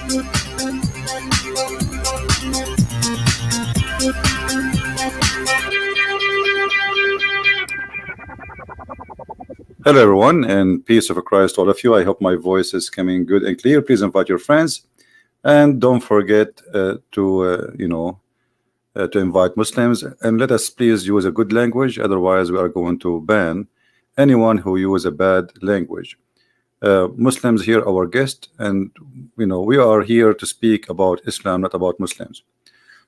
Hello, everyone, and peace of Christ, all of you. I hope my voice is coming good and clear. Please invite your friends, and don't forget to invite Muslims. And let us please use a good language. Otherwise, we are going to ban anyone who use a bad language. Muslims here, our guest, and we are here to speak about Islam, not about Muslims.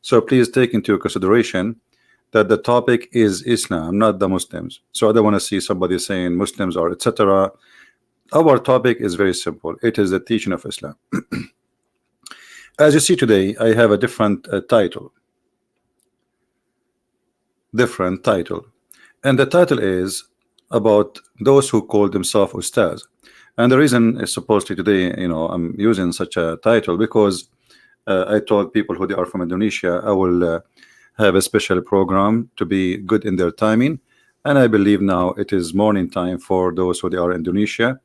So please take into consideration that the topic is Islam, not the Muslims. So I don't want to see somebody saying Muslims are etc. Our topic is very simple. It is the teaching of Islam. As you see today, I have a different title. And the title is about those who call themselves Ustadz. And the reason is supposedly today, I'm using such a title because I told people who they are from Indonesia, I will have a special program to be good in their timing, and I believe now it is morning time for those who they are in Indonesia.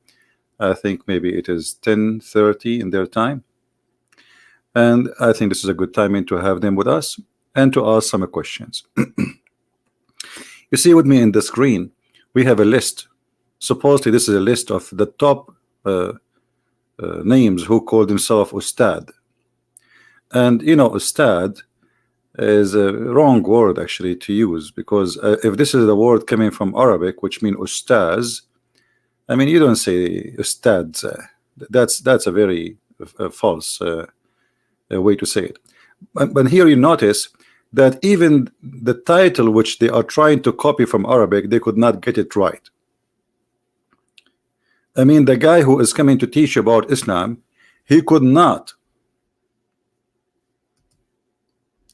I think maybe it is 10:30 in their time, and I think this is a good timing to have them with us and to ask some questions. You see with me in the screen, we have a list. Supposedly this is a list of the top names who call themselves Ustad. And Ustad is a wrong word actually to use, because if this is the word coming from Arabic, which means Ustaz, I mean, you don't say Ustad. That's a very false way to say it. But here you notice that even the title which they are trying to copy from Arabic, they could not get it right. I mean, the guy who is coming to teach about Islam, he could not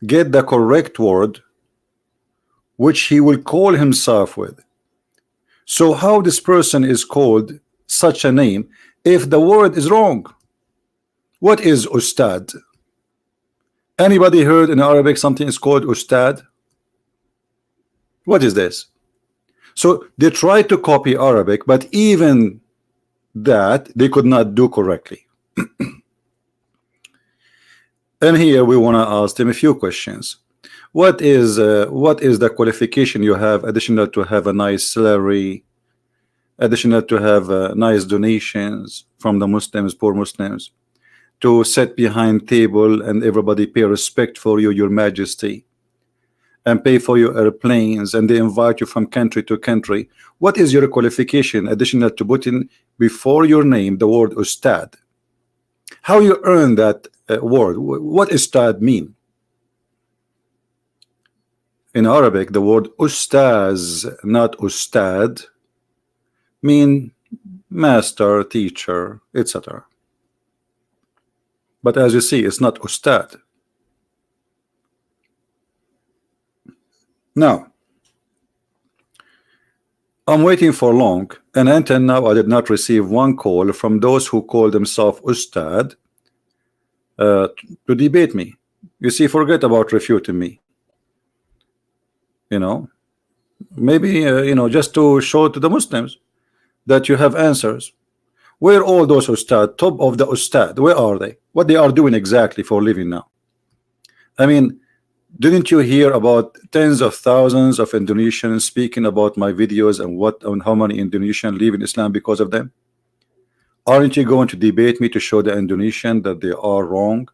get the correct word which he will call himself with. So how this person is called such a name if the word is wrong? What is Ustad? Anybody heard in Arabic something is called Ustad? What is this? So they tried to copy Arabic, but even that they could not do correctly. And here we want to ask them a few questions. What is the qualification you have additional to have a nice salary, additional to have nice donations from the Muslims, poor Muslims, to sit behind table and everybody pay respect for you, your majesty, and pay for your airplanes, and they invite you from country to country? What is your qualification additional to put in before your name the word Ustad? How you earn that word? What Ustad mean? In Arabic, the word Ustaz, not Ustad, mean master, teacher, etc. But as you see, it's not Ustad. Now, I'm waiting for long, and until now I did not receive one call from those who call themselves Ustad to debate me. You see, forget about refuting me. Maybe just to show to the Muslims that you have answers. Where all those Ustad, top of the Ustad, where are they? What they are doing exactly for living now? I mean, didn't you hear about tens of thousands of Indonesians speaking about my videos and how many Indonesians leave in Islam because of them? Aren't you going to debate me to show the Indonesian that they are wrong?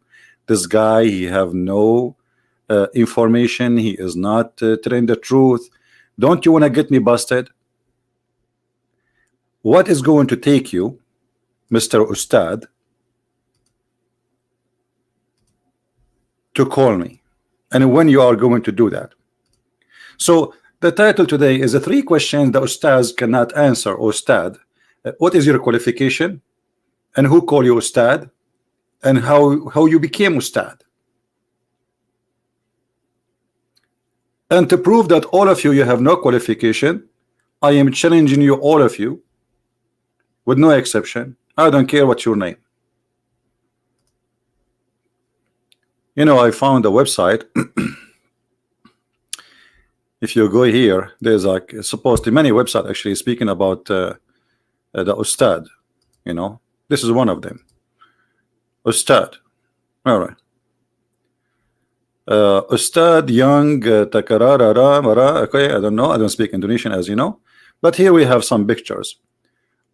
This guy, he have no information. He is not telling the truth. Don't you want to get me busted? What is going to take you, Mr. Ustad, to call me? And when you are going to do that? So the title today is the 3 questions the Ustaz cannot answer. Ustad, what is your qualification, and who call you Ustad, and how you became Ustad? And to prove that all of you have no qualification, I am challenging you, all of you, with no exception. I don't care what's your name. I found a website. If you go here, there's like supposedly many websites actually speaking about the Ustad. This is one of them. Ustad. All right. Ustad Young Takarara Mara. Okay, I don't know. I don't speak Indonesian, as you know. But here we have some pictures.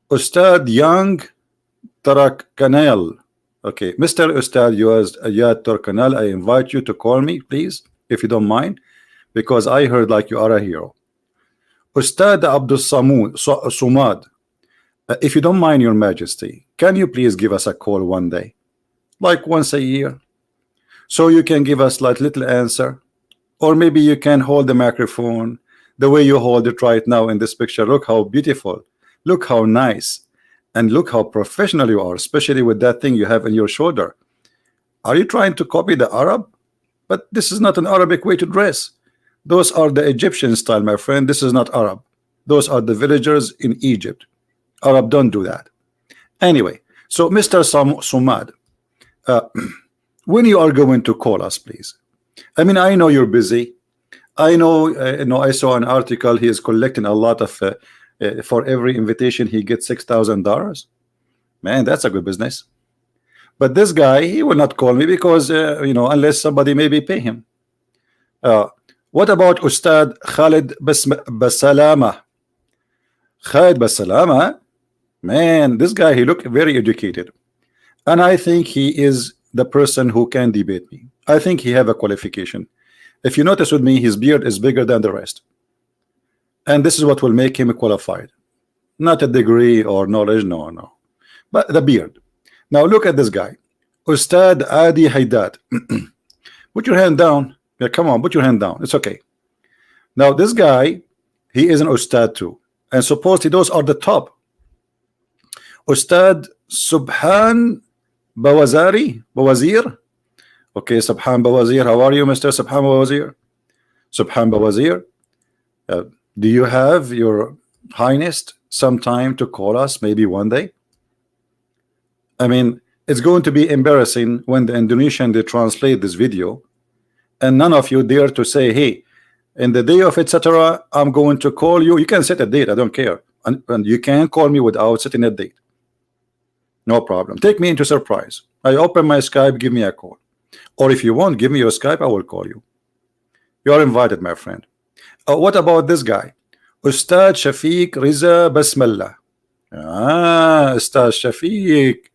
Ustad Young Tarak Kanal. Okay, Mr. Ustad Ayat Turkanal, I invite you to call me, please, if you don't mind, because I heard like you are a hero. Ustad Abdul Somad, if you don't mind, Your Majesty, can you please give us a call one day, like once a year, so you can give us like little answer, or maybe you can hold the microphone the way you hold it right now in this picture. Look how beautiful, look how nice, and look how professional you are, especially with that thing you have in your shoulder. Are you trying to copy the Arab? But this is not an Arabic way to dress. Those are the Egyptian style, my friend. This is not Arab. Those are the villagers in Egypt. Arab don't do that. Anyway, so Mr. Somad, when you are going to call us, please. I mean, I know you're busy. I know, I saw an article. He is collecting a lot of for every invitation he gets $6,000. Man, that's a good business. But this guy, he will not call me because unless somebody maybe pay him. What about Ustad Khalid Basalama? Khalid Basalama, man, this guy, he look very educated, and I think he is the person who can debate me. I think he have a qualification. If you notice with me, his beard is bigger than the rest. And this is what will make him qualified. Not a degree or knowledge, no. But the beard. Now look at this guy. Ustad Adi Hidayat. Put your hand down. Yeah, come on, put your hand down. It's okay. Now this guy, he is an Ustad too. And supposedly those are the top. Ustad Subhan Bawazir. Okay, Subhan Bawazir. How are you, Mr. Subhan Bawazir? Subhan Bawazir. Do you have, Your Highness, some time to call us maybe one day? I mean, it's going to be embarrassing when the Indonesian they translate this video and none of you dare to say, hey, in the day of etc. I'm going to call you. You can set a date, I don't care, and you can call me without setting a date. No problem. Take me into surprise. I open my Skype, give me a call, or if you want, give me your Skype, I will call you. You are invited, my friend. What about this guy? Ustad Shafiq Riza Basmallah. Ustad Shafiq.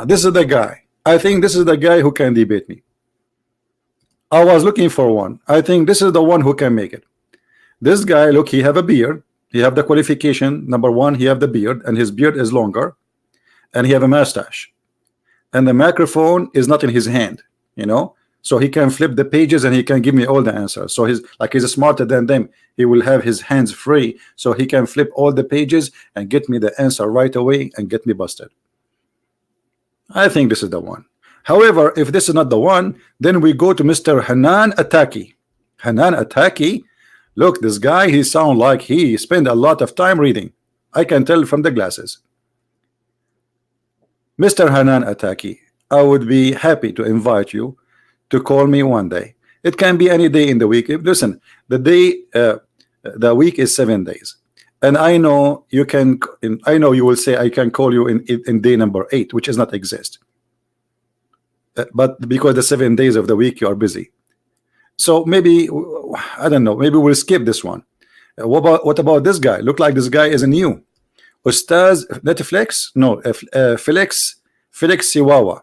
This is the guy. I think this is the guy who can debate me. I was looking for one. I think this is the one who can make it. This guy, look, he have a beard. He have the qualification. Number one, he have the beard, and his beard is longer, and he have a mustache, and the microphone is not in his hand, so he can flip the pages and he can give me all the answers. So he's smarter than them. He will have his hands free, so he can flip all the pages and get me the answer right away and get me busted. I think this is the one. However, if this is not the one, then we go to Mr. Hanan Ataki. Hanan Ataki, look, this guy, he sound like he spent a lot of time reading. I can tell from the glasses. Mr. Hanan Ataki, I would be happy to invite you to call me one day. It can be any day in the week. Listen, the week is 7 days, and I know you can. I know you will say I can call you in day number 8, which does not exist. But because the 7 days of the week you are busy, so maybe I don't know. Maybe we'll skip this one. What about this guy? Look like this guy is a new Ustaz Netflix. No, Felix Siwawa.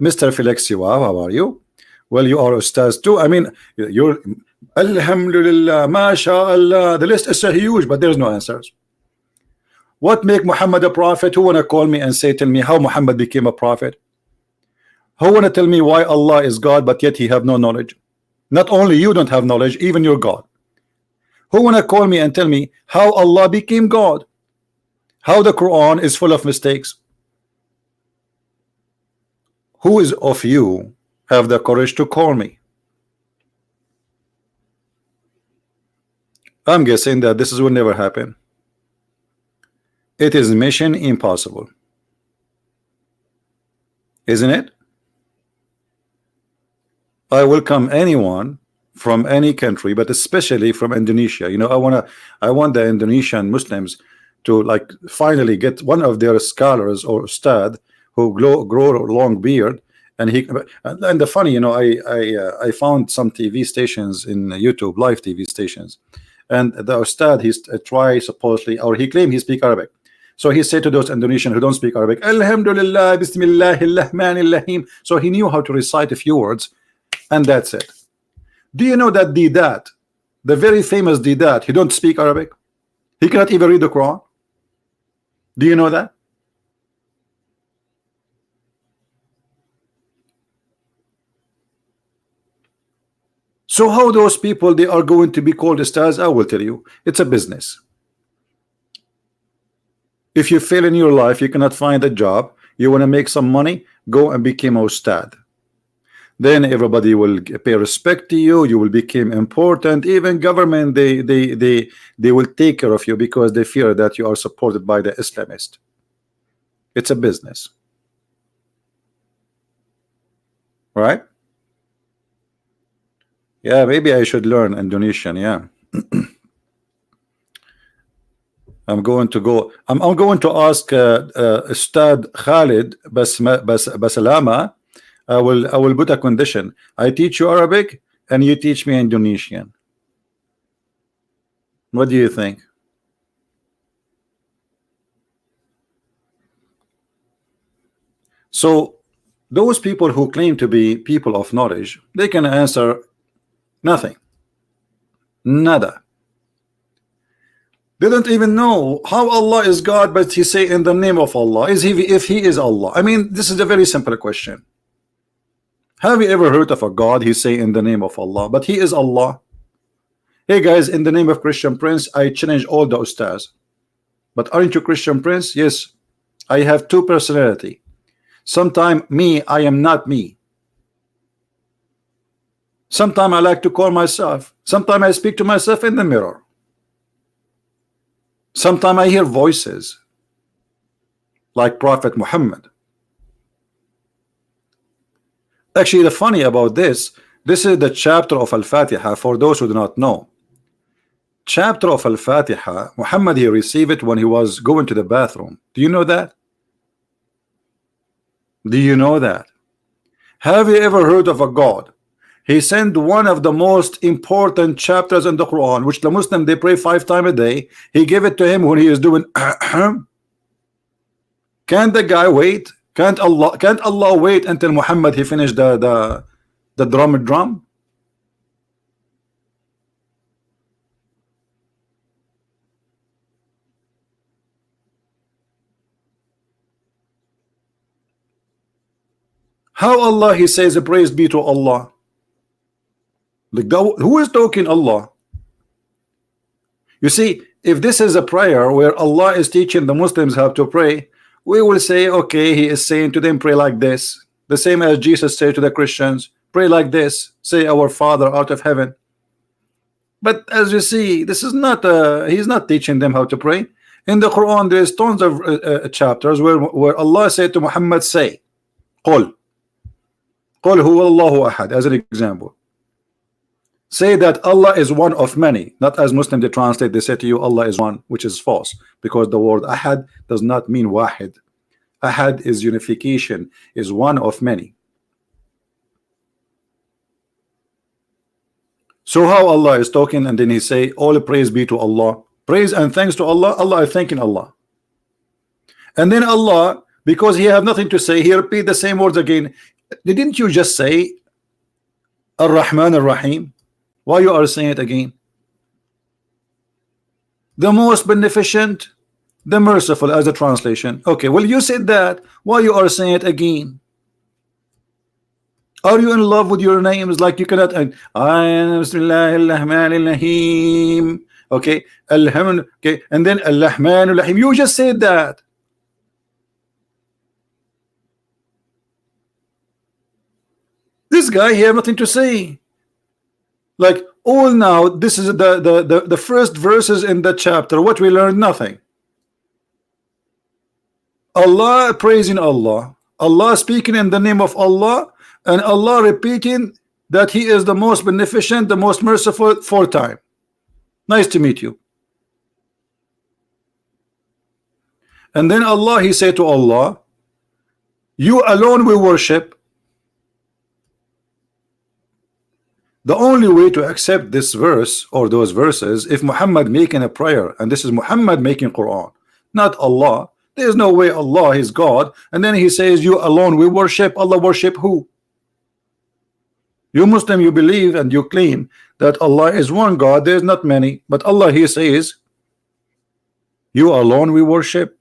Mr. Felix Siwawa, how are you? Well, you are Ustaz too. I mean, you're Alhamdulillah, MashaAllah. The list is so huge, but there's no answers. What make Muhammad a prophet? Who wanna call me and tell me how Muhammad became a prophet? Who wanna tell me why Allah is God, but yet he have no knowledge? Not only you don't have knowledge, even your God. Who wanna call me and tell me how Allah became God? How the Quran is full of mistakes? Who is of you have the courage to call me? I'm guessing that this will never happen. It is mission impossible, isn't it? I welcome anyone from any country, but especially from Indonesia. I want the Indonesian Muslims to like finally get one of their scholars or ustad who grow a long beard, and he and the funny, you know, I found some TV stations in YouTube, live TV stations, and the ustad he's try supposedly, or he claimed he speak Arabic. So he said to those Indonesian who don't speak Arabic, Alhamdulillah, Bismillahir Rahmanir Rahim. So he knew how to recite a few words, and that's it. Do you know that Didat, the very famous Didat, he don't speak Arabic? He cannot even read the Quran. Do you know that? So how those people they are going to be called stars? I will tell you, it's a business. If you fail in your life, you cannot find a job, you want to make some money, go and become a ustad. Then everybody will pay respect to you, you will become important. Even government, they will take care of you because they fear that you are supported by the Islamist. It's a business, right? Yeah, maybe I should learn Indonesian. Yeah. I'm going to go. I'm going to ask Ustad Khalid Basalama. I will put a condition. I teach you Arabic and you teach me Indonesian. What do you think? So those people who claim to be people of knowledge, they can answer nothing. Nada. They don't even know how Allah is God, but he say in the name of Allah. Is he, if he is Allah? I mean, this is a very simple question. Have you ever heard of a God he say in the name of Allah, but he is Allah? Hey guys, in the name of Christian Prince, I challenge all the ustaz. But aren't you Christian Prince? Yes. I have two personality. Sometime me, I am not me. Sometime I like to call myself. Sometime I speak to myself in the mirror. Sometime I hear voices like Prophet Muhammad. Actually, the funny about this is the chapter of Al-Fatiha for those who do not know. Chapter of Al-Fatiha, Muhammad, he received it when he was going to the bathroom. Do you know that? Do you know that? Have you ever heard of a God? He sent one of the most important chapters in the Quran, which the Muslim they pray 5 times a day. He gave it to him when he is doing Can the guy wait? Can't Allah wait until Muhammad he finished the drum? How Allah he says praise be to Allah? Like who is talking Allah? You see, if this is a prayer where Allah is teaching the Muslims how to pray, we will say, okay, he is saying to them, pray like this. The same as Jesus said to the Christians, pray like this, say our Father out of heaven. But as you see, this is not he's not teaching them how to pray. In the Quran there is tons of chapters where Allah said to Muhammad, say Qul huwa Allahu ahad, as an example. Say that Allah is one of many, not as Muslims they translate, they say to you Allah is one, which is false, because the word ahad does not mean wahid. Ahad is unification, is one of many. So how Allah is talking and then he say all praise be to Allah, praise and thanks to Allah, Allah is thanking Allah. And then Allah, because he have nothing to say, he repeat the same words again. Didn't you just say Ar-Rahman Ar-Rahim? Why you are saying it again? The most beneficent, the merciful, as a translation. Okay, well you said that. Why you are saying it again? Are you in love with your names? Like you cannot. I am Bismillahir. Okay, Alhamdulillah. Okay, and then Al-Rahman. You just said that. This guy he have nothing to say. Like all now, this is the first verses in the chapter. What we learned, nothing. Allah praising Allah, Allah speaking in the name of Allah, and Allah repeating that He is the most beneficent, the most merciful 4 times. Nice to meet you. And then Allah, he said to Allah, you alone we worship. The only way to accept this verse or those verses if Muhammad making a prayer, and this is Muhammad making Quran, not Allah. There is no way Allah is God, and then he says you alone we worship. Allah worship who? You Muslim, you believe and you claim that Allah is one God. There is not many, but Allah, he says you alone we worship.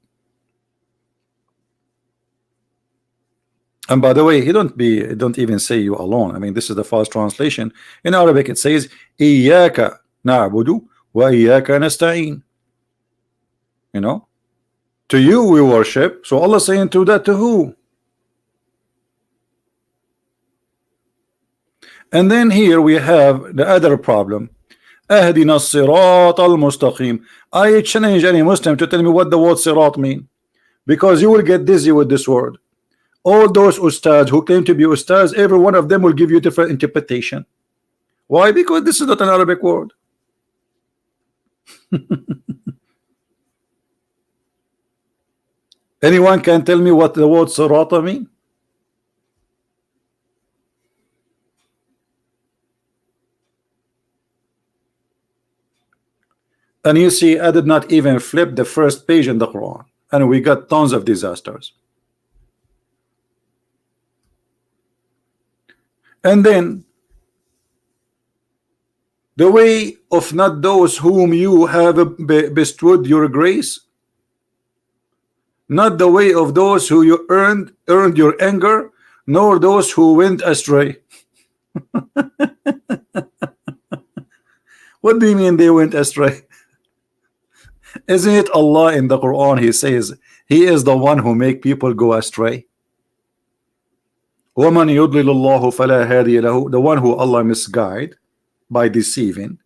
And by the way, he don't even say you alone. I mean, this is the first translation. In Arabic it says Iyyaka na'budu wa iyyaka nasta'in. You know, to you we worship. So Allah saying to that, to who? And then here we have the other problem. Ahdina as-sirat al-mustaqim. I challenge any Muslim to tell me what the word sirat mean, because you will get dizzy with this word. All those ustads who claim to be ustads, every one of them will give you different interpretation. Why? Because this is not an Arabic word. Anyone can tell me what the word sirata mean? And you see, I did not even flip the first page in the Quran, and we got tons of disasters. And then the way of not those whom you have bestowed your grace, not the way of those who you earned your anger, nor those who went astray. What do you mean they went astray? Isn't it Allah in the Quran? He says he is the one who make people go astray. وَمَنْ يُضْلِلُ اللَّهُ فَلَا هَادِيَ لَهُ. The one who Allah misguide by deceiving,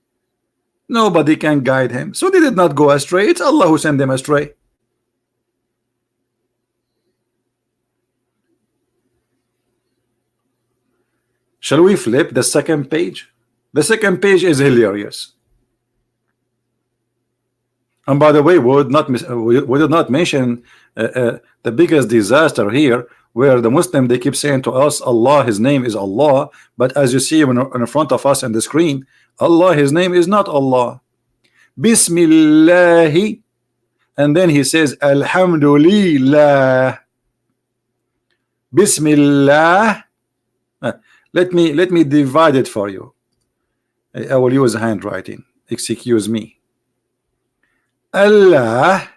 nobody can guide him. So they did not go astray. It's Allah who sent them astray. Shall we flip the second page? The second page is hilarious. And by the way, we did not mention the biggest disaster here, where the Muslim, they keep saying to us Allah, his name is Allah, but as you see in front of us on the screen, Allah, his name is not Allah. Bismillahi, and then he says Alhamdulillah. Bismillah. Let me divide it for you. I will use handwriting. Excuse me. Allah.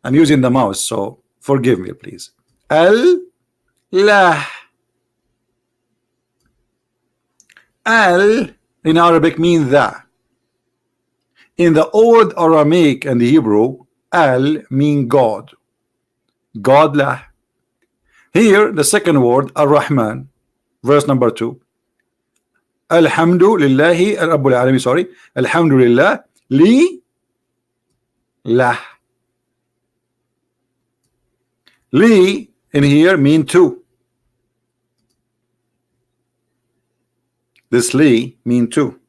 I'm using the mouse, so forgive me, please. Allah. Al in Arabic means the. In the old Aramaic and the Hebrew, Al mean God. Godlah. Here, the second word, Ar-Rahman, verse number 2. Alhamdulillahi Rabbul Alamin, sorry. Alhamdulillah li lah. Li in here mean two. This li mean two.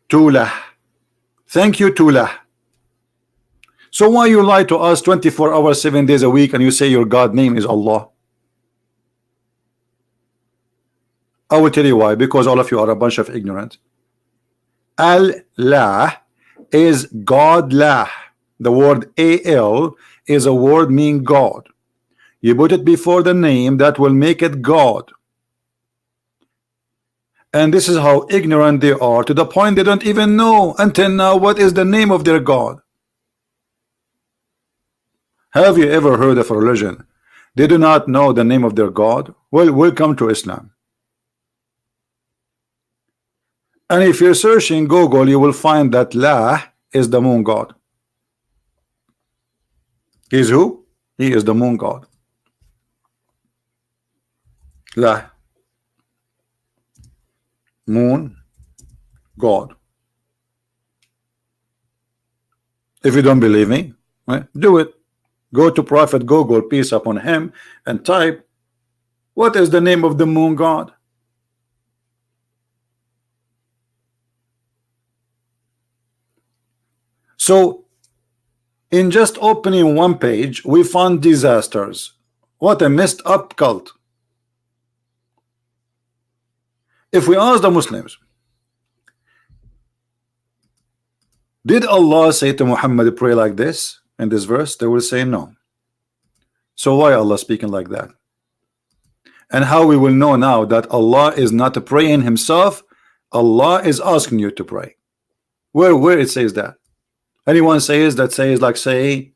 Tulah. Thank you, Tulah. So why you lie to us 24 hours, 7 days a week, and you say your God name is Allah? I will tell you why. Because all of you are a bunch of ignorant. Allah is Godlah. The word Al is a word mean God. You put it before the name, that will make it God. And this is how ignorant they are, to the point they don't even know until now what is the name of their God. Have you ever heard of a religion they do not know the name of their God? Well, welcome to Islam. And if you're searching Google, you will find that La is the moon god. Is who? He is the moon god. La, moon god. If you don't believe me, right, do it. Go to Prophet Google, peace upon him, and type, what is the name of the moon god? So in just opening one page, we found disasters. What a messed up cult. If we ask the Muslims, did Allah say to Muhammad, pray like this in this verse? They will say no. So why Allah speaking like that? And how we will know now that Allah is not praying himself, Allah is asking you to pray. Where it says that? Anyone says that, says like, say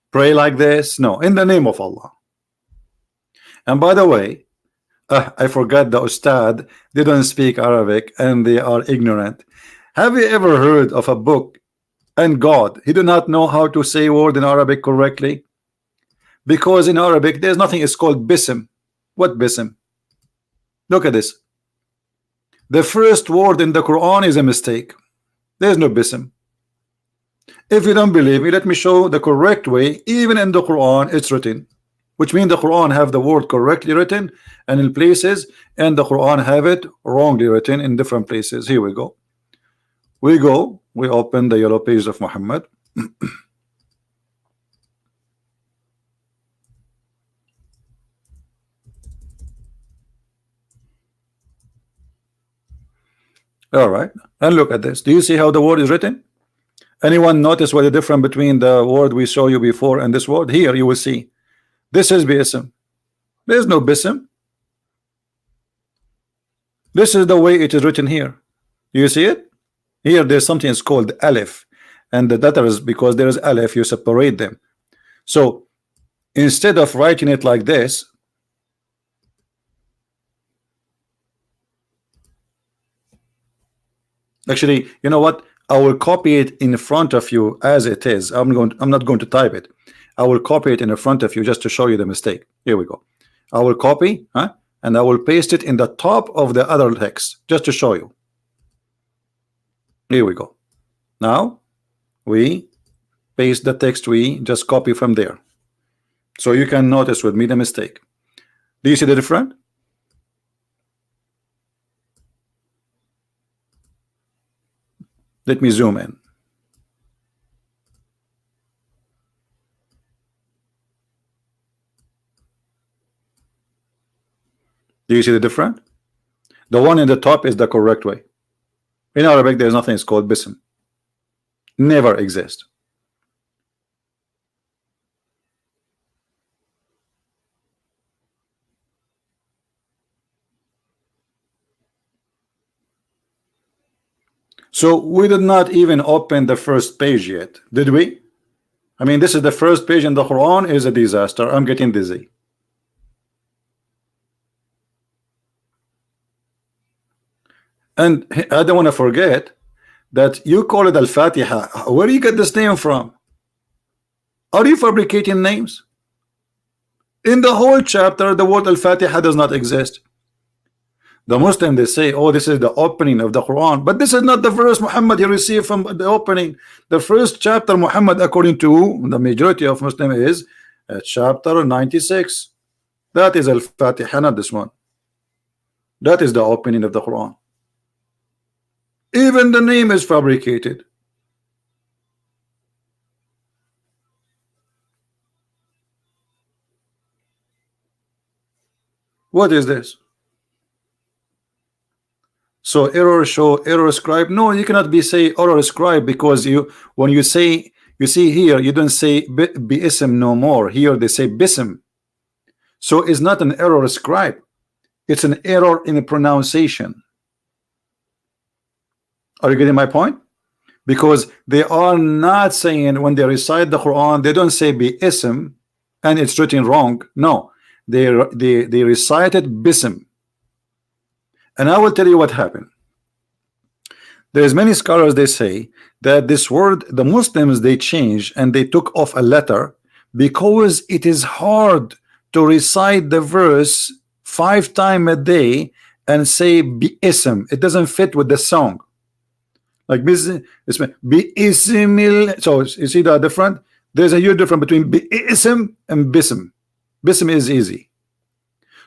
pray like this? No, in the name of Allah. And by the way, I forgot the Ustadz, they don't speak Arabic and they are ignorant. Have you ever heard of a book and God, he do not know how to say word in Arabic correctly? Because in Arabic there's nothing is called bism. What bism? Look at this. The first word in the Quran is a mistake. There's no bism. If you don't believe me, let me show the correct way. Even in the Quran it's written, which means the Quran have the word correctly written and in places, and the Quran have it wrongly written in different places. Here we go. We open the yellow page of Muhammad. All right, and look at this. Do you see how the word is written? Anyone notice what the difference between the word we saw you before and this word? Here you will see this is bism. There's no bism. This is the way it is written here. You see it? Here there's something is called alif, and that is because there is alif, you separate them. So instead of writing it like this, actually, you know what? I will copy it in front of you as it is. I'm not going to type it. I will copy it in front of you just to show you the mistake. Here we go. I will copy, and I will paste it in the top of the other text just to show you. Here we go. Now we paste the text we just copy from there, so you can notice with me the mistake. Do you see the difference? Let me zoom in. Do you see the difference? The one in the top is the correct way. In Arabic there's nothing is called bism. Never exist. So we did not even open the first page yet, did we? I mean, this is the first page in the Quran is a disaster. I'm getting dizzy. And I don't want to forget that you call it Al-Fatiha. Where do you get this name from? Are you fabricating names? In the whole chapter, the word Al-Fatiha does not exist. The Muslim, they say, oh, this is the opening of the Quran, but this is not the verse Muhammad he received from the opening. The first chapter Muhammad, according to the majority of Muslim, is chapter 96. That is Al-Fatiha, not this one. That is the opening of the Quran. Even the name is fabricated. What is this? So error show, error scribe. No, you cannot be say error scribe, because you, when you say, you see here, you don't say bism no more. Here they say bism. So it's not an error scribe. It's an error in the pronunciation. Are you getting my point? Because they are not saying, when they recite the Quran, they don't say bism and it's written wrong. No, they recited bism. And I will tell you what happened. There's many scholars, they say that this word, the Muslims, they changed and they took off a letter because it is hard to recite the verse 5 times a day and say bism. It doesn't fit with the song. Like bism, so you see the difference? There's a huge difference between bism and bism. Bism is easy.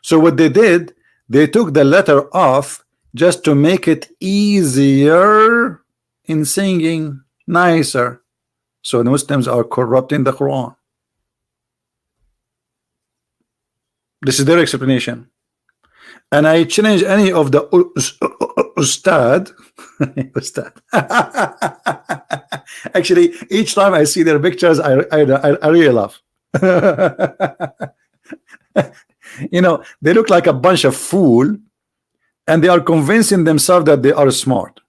So what they did, they took the letter off just to make it easier in singing. nicer. So the Muslims are corrupting the Quran. This is their explanation. And I challenge any of the Ustad. Ustad. Actually, each time I see their pictures, I really laugh. You know, they look like a bunch of fool, and they are convincing themselves that they are smart.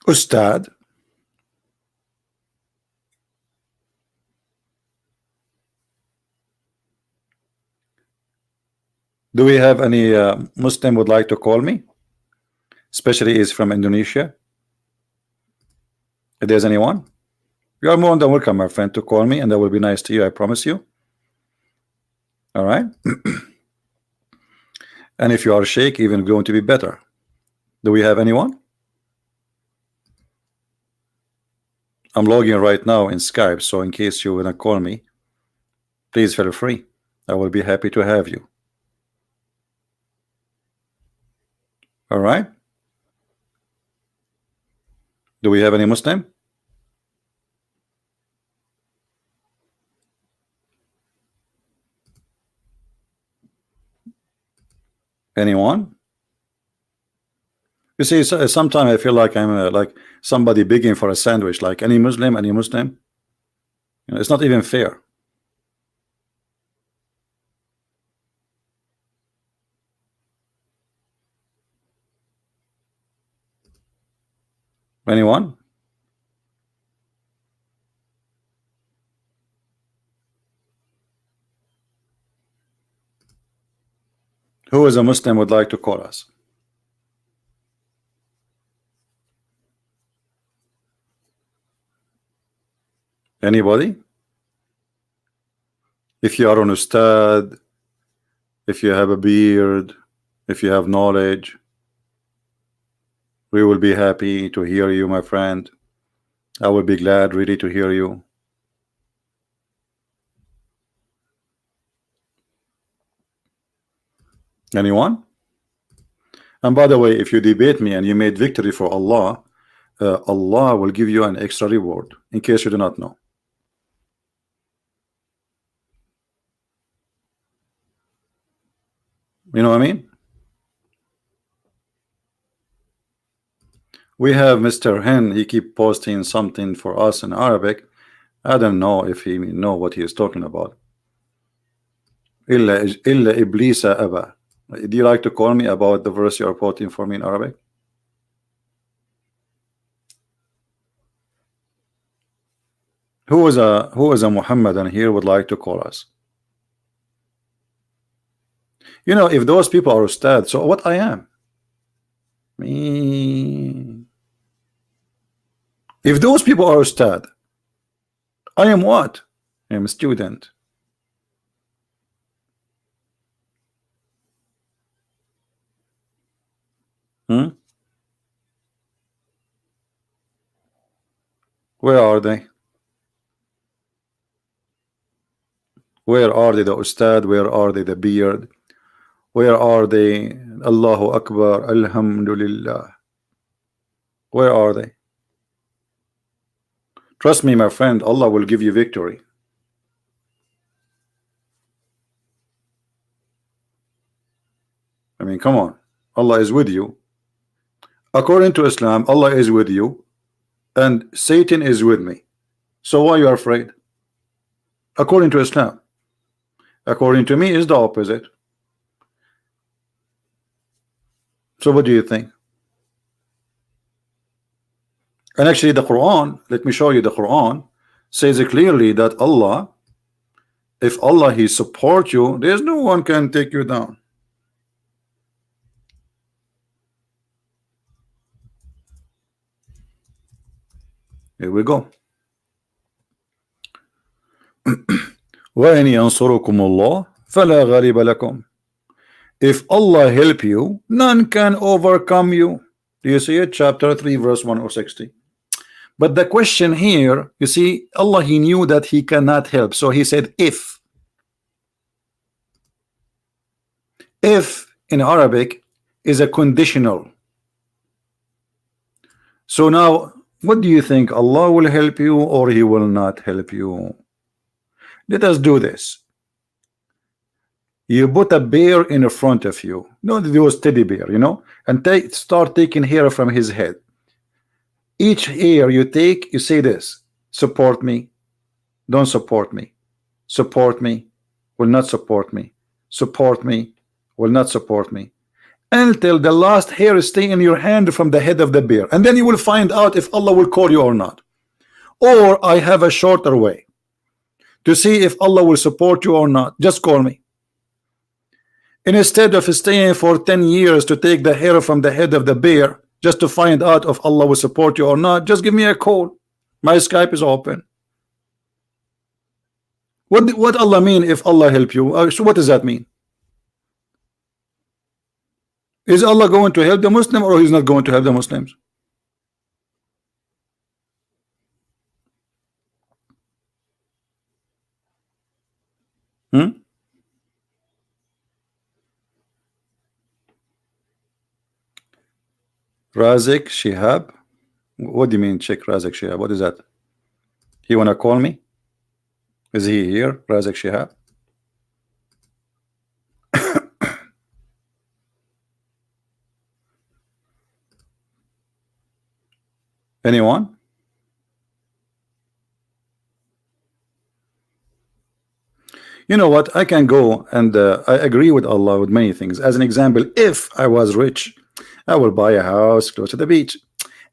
Ustad. Do we have any Muslim would like to call me? Especially is from Indonesia. If there's anyone, you are more than welcome, my friend, to call me, and that will be nice to you. I promise you. All right. And if you are Sheikh, even going to be better. Do we have anyone? I'm logging right now in Skype, so in case you wanna call me, please feel free. I will be happy to have you. All right. Do we have any Muslim? Anyone? You see, sometimes I feel like I'm like somebody begging for a sandwich. Like any Muslim, any Muslim. You know, it's not even fair. Anyone? Who is a Muslim would like to call us? Anybody? If you are an Ustad, if you have a beard, if you have knowledge, we will be happy to hear you, my friend. I will be glad really to hear you. Anyone? And by the way, if you debate me and you made victory for Allah, Allah will give you an extra reward, in case you do not know. You know what I mean? We have Mr. Hen, he keep posting something for us in Arabic. I don't know if he know what he is talking about. Illa Iblisa Aba. Do you like to call me about the verse you are quoting for me in Arabic? Who is a Muhammadan here would like to call us? You know, if those people are Ustad, so what I am? Me. If those people are Ustad, I am what? I am a student. Where are they? Where are they, the Ustad? Where are they, the beard? Where are they? Allahu Akbar, Alhamdulillah. Where are they? Trust me, my friend, Allah will give you victory. I mean, come on. Allah is with you. According to Islam, Allah is with you, and Satan is with me. So why you are afraid? According to Islam. According to me, is the opposite. So what do you think? And actually the Quran, let me show you, the Quran says clearly that Allah, if Allah he support you, there's no one can take you down. Here we go. وَإِنْ يَنْصُرُكُمُ اللَّهُ فَلَا غَالِبَ لَكُمْ. If Allah help you, none can overcome you. Do you see it? Chapter 3 verse 160. But the question here, you see, Allah he knew that he cannot help, so he said if. If in Arabic is a conditional. So now, what do you think? Allah will help you or He will not help you? Let us do this. You put a bear in front of you, no, those teddy bear, and start taking hair from his head. Each hair you take, you say this: support me, don't support me, support me, will not support me, support me, will not support me, until the last hair stay in your hand from the head of the bear, and then you will find out if Allah will call you or not. Or I have a shorter way to see if Allah will support you or not. Just call me. Instead of staying for 10 years to take the hair from the head of the bear just to find out if Allah will support you or not, just give me a call. My Skype is open. What Allah mean if Allah help you? So what does that mean? Is Allah going to help the Muslim or He's not going to help the Muslims? Razik Shihab. What do you mean check Razik Shihab? What is that? He wanna call me? Is he here? Razik Shihab? Anyone? You know what? I can go and I agree with Allah with many things. As an example, if I was rich, I will buy a house close to the beach.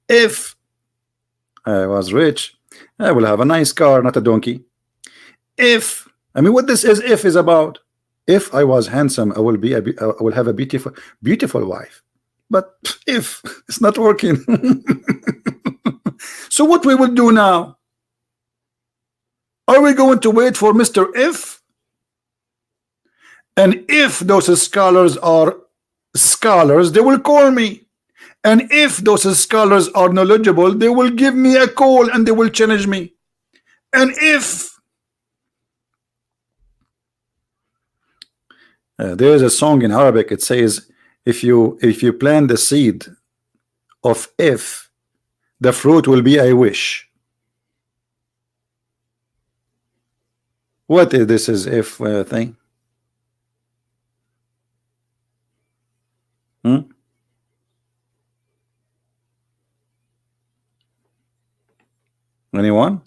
If I was rich, I will have a nice car, not a donkey. If, I mean, what this if is about. If I was handsome, I will have a beautiful wife. But if it's not working, so what we will do now? Are we going to wait for Mr. If? And if those scholars are scholars, they will call me. And if those scholars are knowledgeable, they will give me a call and they will challenge me. And if there is a song in Arabic, it says, if you plant the seed of if, the fruit will be I wish. What is this is if thing? Anyone?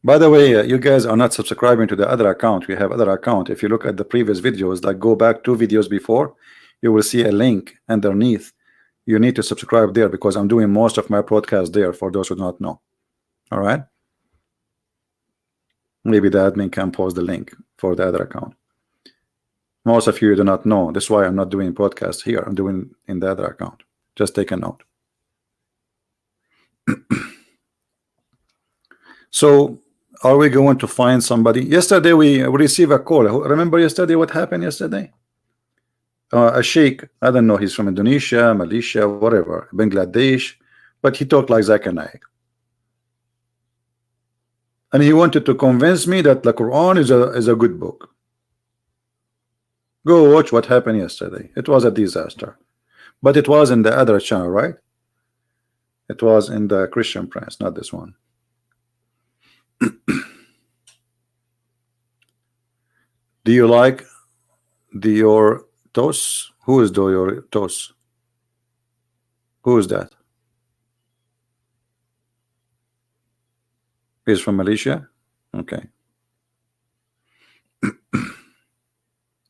By the way, you guys are not subscribing to the other account. We have other account. If you look at the previous videos, like go back 2 videos before, you will see a link underneath. You need to subscribe there because I'm doing most of my broadcast there for those who do not know. All right. Maybe the admin can post the link for the other account. Most of you do not know. That's why I'm not doing podcasts here. I'm doing in the other account. Just take a note. So are we going to find somebody? Yesterday we received a call. Remember yesterday what happened yesterday? A sheikh, I don't know, he's from Indonesia, Malaysia, whatever, Bangladesh, but he talked like Zakir Naik. And he wanted to convince me that the Quran is a good book. Go watch what happened yesterday. It was a disaster. But it was in the other channel, right? It was in the Christian Prince, not this one. Do you like your toast? Who is your toast? Who is that? He's from Malaysia? Okay.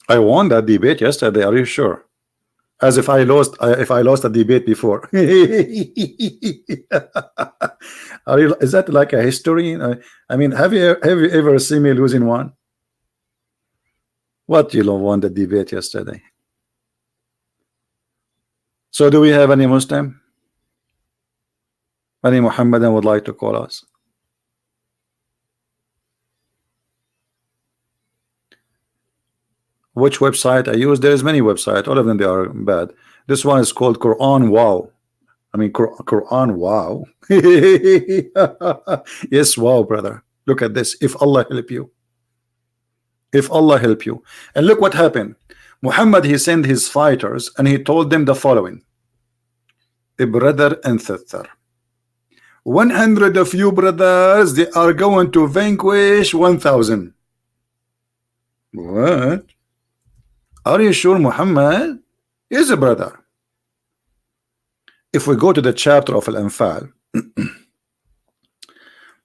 I won that debate yesterday. Are you sure? As if I lost a debate before. Is that like a history? I mean, have you ever seen me losing one? What, you won the debate yesterday? So do we have any Muslim? Any Muhammadan would like to call us? Which website I use? There is many websites. All of them, they are bad. This one is called Quran Wow. I mean Quran Wow. Yes, wow, brother. Look at this. If Allah help you, if Allah help you. And look what happened. Muhammad, he sent his fighters and he told them the following: a brother and sister, 100 of you brothers, they are going to vanquish 1,000. What? Are you sure, Muhammad? Is a brother. If we go to the chapter of Al-Anfal,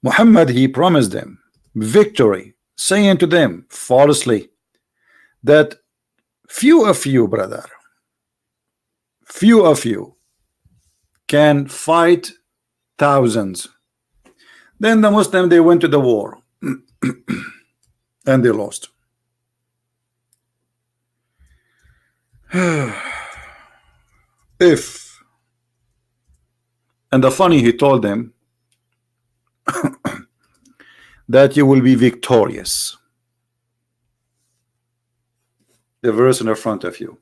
Muhammad, he promised them victory, saying to them falsely that few of you, brother, few of you can fight thousands. Then the Muslims, they went to the war and they lost. If, and the funny, he told them that you will be victorious. The verse in the front of you.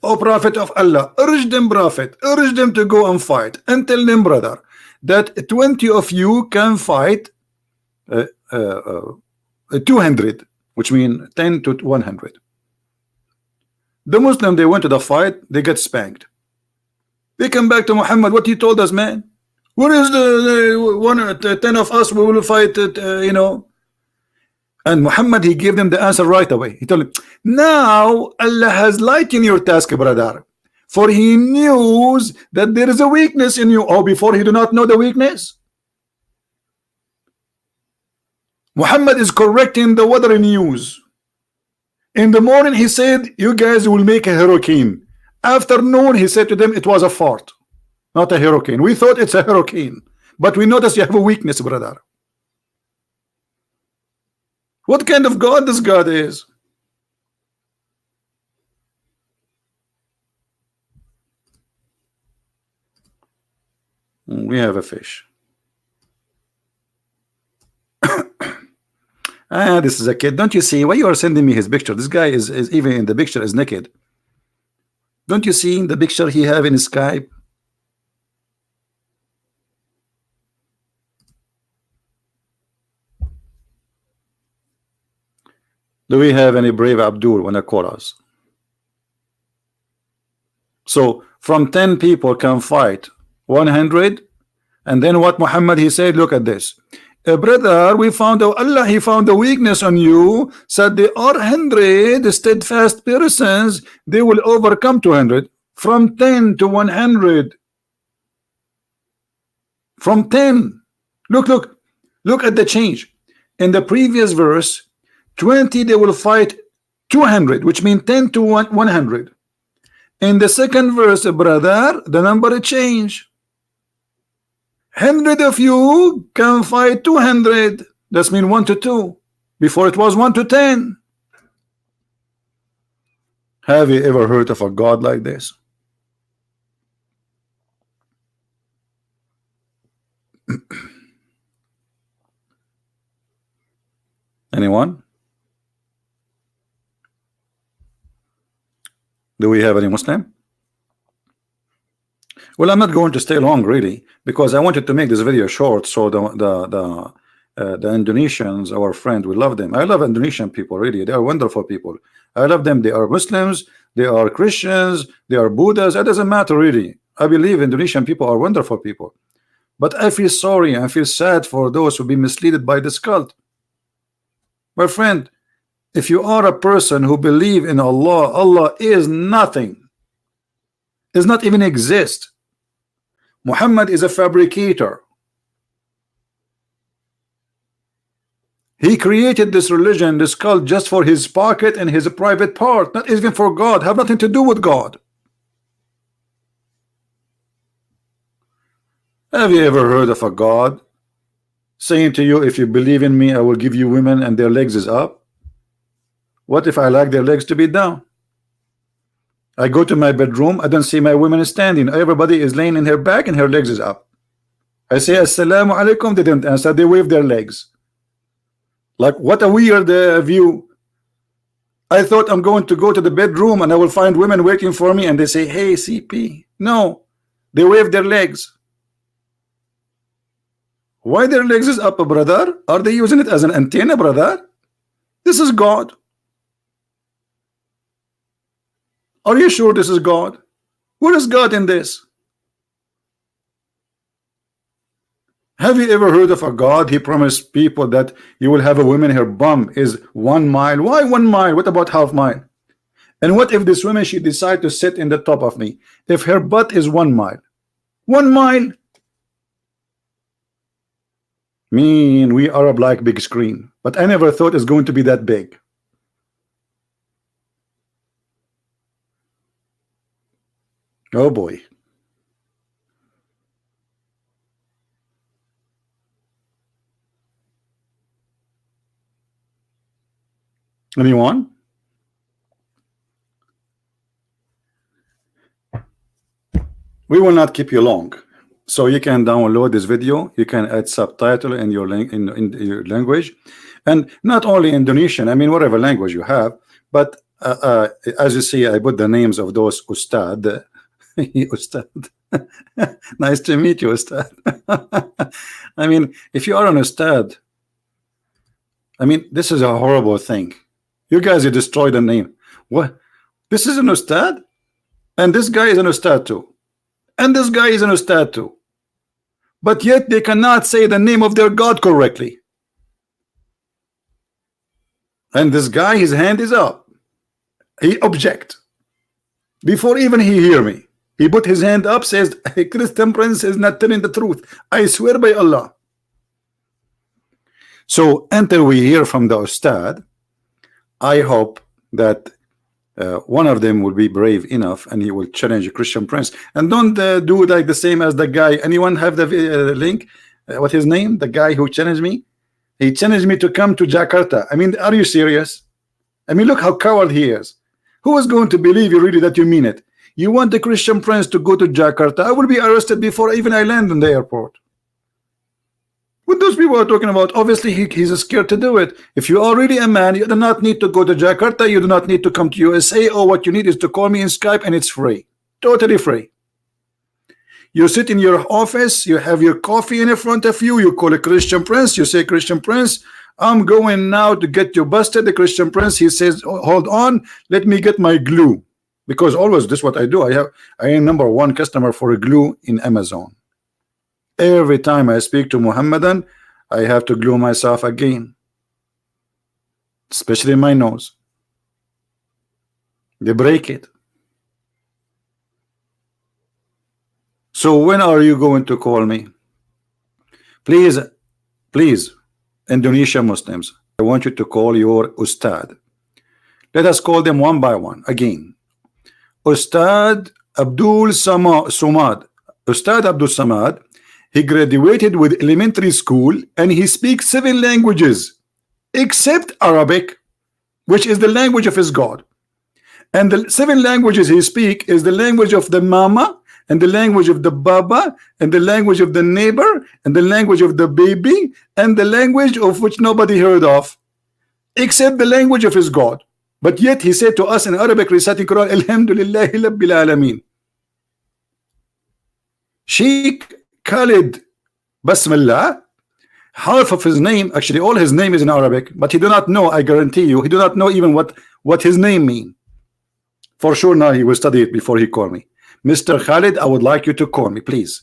O Prophet of Allah, urge them, Prophet, urge them to go and fight, and tell them, brother, that 20 of you can fight 200, which means 10 to 100. The Muslim, they went to the fight, they get spanked. They come back to Muhammad. What he told us, man? Where is the 10 of us? We will fight it, you know. And Muhammad, he gave them the answer right away. He told them, now Allah has lightened your task, brother, for he knows that there is a weakness in you. Or before he do not know the weakness. Muhammad is correcting the weather news. In the morning he said, you guys will make a hurricane. Afternoon he said to them, it was a fart, not a hurricane. We thought it's a hurricane, but we noticed you have a weakness, brother. What kind of God this God is? We have a fish. Ah, this is a kid. Don't you see? Why you are sending me his picture? This guy is even in the picture is naked. Don't you see in the picture he have in his Skype? Do we have any brave Abdul when they call us? So from 10 people can fight 100, and then what Muhammad he said, look at this. Brother, we found out Allah, he found a weakness on you, said there are 100 steadfast persons, they will overcome 200. From 10 to 100. From 10. Look at the change. In the previous verse, 20 they will fight 200, which means 10 to 100. In the second verse, brother, the number change. 100 of you can fight 200. That's mean 1 to 2. Before it was 1 to 10. Have you ever heard of a God like this? Anyone? Do we have any Muslim? Well, I'm not going to stay long really, because I wanted to make this video short so the Indonesians, our friend, we love them. I love Indonesian people, really. They are wonderful people. I love them. They are Muslims, they are Christians, they are Buddhas. It doesn't matter really. I believe Indonesian people are wonderful people. But I feel sorry, I feel sad for those who be misled by this cult. My friend, if you are a person who believe in Allah, Allah is nothing, does not even exist. Muhammad is a fabricator. He created this religion, this cult, just for his pocket and his private part, not even for God, have nothing to do with God. Have you ever heard of a God saying to you, if you believe in me, I will give you women and their legs is up? What if I like their legs to be down? I go to my bedroom, I don't see my women standing. Everybody is laying in her back and her legs is up. I say assalamu alaikum, they didn't answer, they wave their legs. Like, what a weird view. I thought I'm going to go to the bedroom and I will find women waiting for me and they say, hey CP. No, they wave their legs. Why their legs is up, brother? Are they using it as an antenna, brother? This is God. Are you sure this is God? Where is God in this? Have you ever heard of a God? He promised people that you will have a woman, her bum is 1 mile. Why 1 mile? What about half mile? And what if this woman, she decide to sit in the top of me? If her butt is 1 mile, 1 mile. Mean we are a black big screen, but I never thought it's going to be that big. Oh boy. Anyone? We will not keep you long, so you can download this video. You can add subtitle in your in your language, and not only Indonesian. I mean, whatever language you have. But as you see, I put the names of those Ustad. Ustad. Nice to meet you, Ustad. I mean, if you are an Ustad, I mean, this is a horrible thing. You guys, you destroyed the name. What? This is an Ustad, and this guy is an Ustad too. And this guy is an Ustad too. But yet they cannot say the name of their God correctly. And this guy, his hand is up. He object. Before even he hear me, he put his hand up, says, a Christian prince is not telling the truth. I swear by Allah. So until we hear from the Ustad, I hope that one of them will be brave enough and he will challenge a Christian prince. And don't do like the same as the guy. Anyone have the link? What his name? The guy who challenged me? He challenged me to come to Jakarta. I mean, are you serious? I mean, look how coward he is. Who is going to believe you really that you mean it? You want the Christian prince to go to Jakarta? I will be arrested before even I land in the airport. What those people are talking about, obviously he's scared to do it. If you are really a man, you do not need to go to Jakarta, you do not need to come to USA. Or what you need is to call me in Skype, and it's free, totally free. You sit in your office, you have your coffee in front of you, you call a Christian prince, you say, Christian prince, I'm going now to get you busted. The Christian prince, he says, hold on, let me get my glue. Because always this is what I do. I am #1 customer for a glue in Amazon. Every time I speak to Muhammadan, I have to glue myself again, especially my nose. They break it. So when are you going to call me? Please, please, Indonesia Muslims, I want you to call your Ustad. Let us call them one by one again. Ustad Abdul Somad. Ustad Abdul Samad. He graduated with elementary school and he speaks 7 languages except Arabic, which is the language of his God. And the 7 languages he speaks is the language of the mama, and the language of the baba, and the language of the neighbor, and the language of the baby, and the language of which nobody heard of, except the language of his God. But yet he said to us in Arabic, reciting Quran, Alhamdulillah Rabbil Alameen. Sheikh Khalid Basmallah, half of his name, actually all his name is in Arabic, but he do not know, I guarantee you, he do not know even what his name mean. For sure now he will study it before he call me. Mr. Khalid, I would like you to call me, please.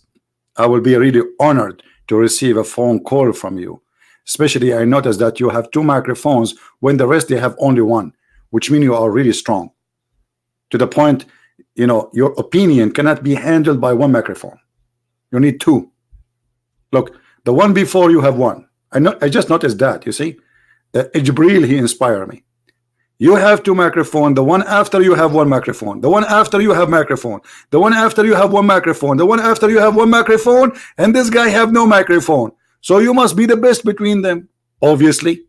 I will be really honored to receive a phone call from you. Especially I noticed that you have 2 microphones when the rest they have only 1, which means you are really strong. To the point, you know, your opinion cannot be handled by 1 microphone. You need 2. Look, the one before you have 1. I just noticed that, you see. Jibril, he inspired me. You have 2 microphones. The one after you have 1 microphone. The one after you have microphone. The one after you have 1 microphone. The one after you have 1 microphone. And this guy have no microphone. So you must be the best between them, obviously.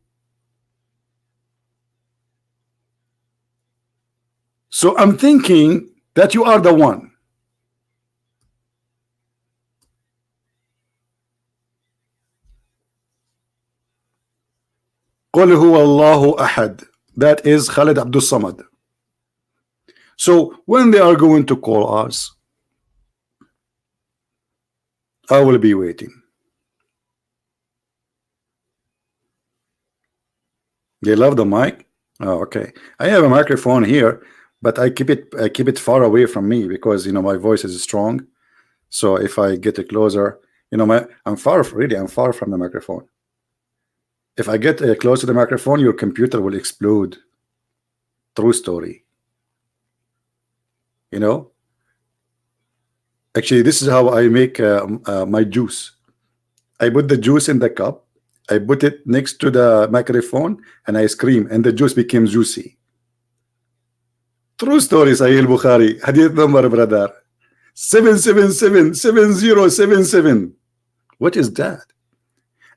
So I'm thinking that you are the one. قل هو الله أحد. That is Khalid Abdul Samad. So when they are going to call us, I will be waiting. You love the mic? Oh, okay. I have a microphone here, but I keep it far away from me because my voice is strong. So if I get it closer, I'm far from the microphone. If I get close to the microphone, your computer will explode. True story. Actually, this is how I make my juice. I put the juice in the cup, I put it next to the microphone, and I scream, and the juice became juicy. True story, Sahih Bukhari. Hadith number, brother. 7777077. What is that?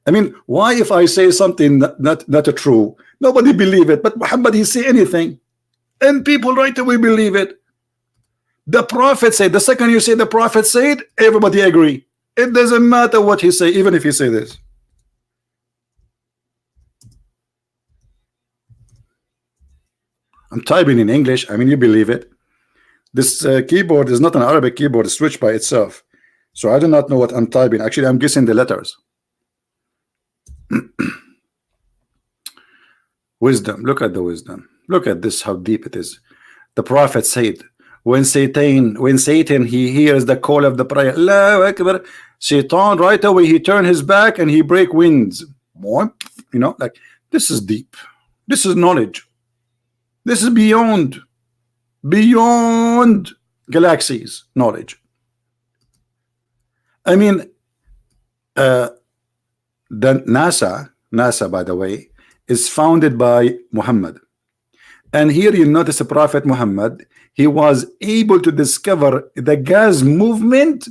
I mean, why if I say something not true, nobody believe it, but Muhammad, he say anything, and people right away believe it. The Prophet said, the second you say the Prophet said, everybody agree. It doesn't matter what he say, even if he say this. I'm typing in English. I mean, you believe it. This keyboard is not an Arabic keyboard, it's switched by itself. So I do not know what I'm typing. Actually, I'm guessing the letters. Wisdom. Look at the wisdom. Look at this, how deep it is. The Prophet said, when Satan he hears the call of the prayer, Allahu Akbar, Satan right away he turn his back and he break winds. Like this is deep. This is knowledge. This is beyond galaxies knowledge. I mean, the NASA, by the way, is founded by Muhammad. And here you notice the Prophet Muhammad, he was able to discover the gas movement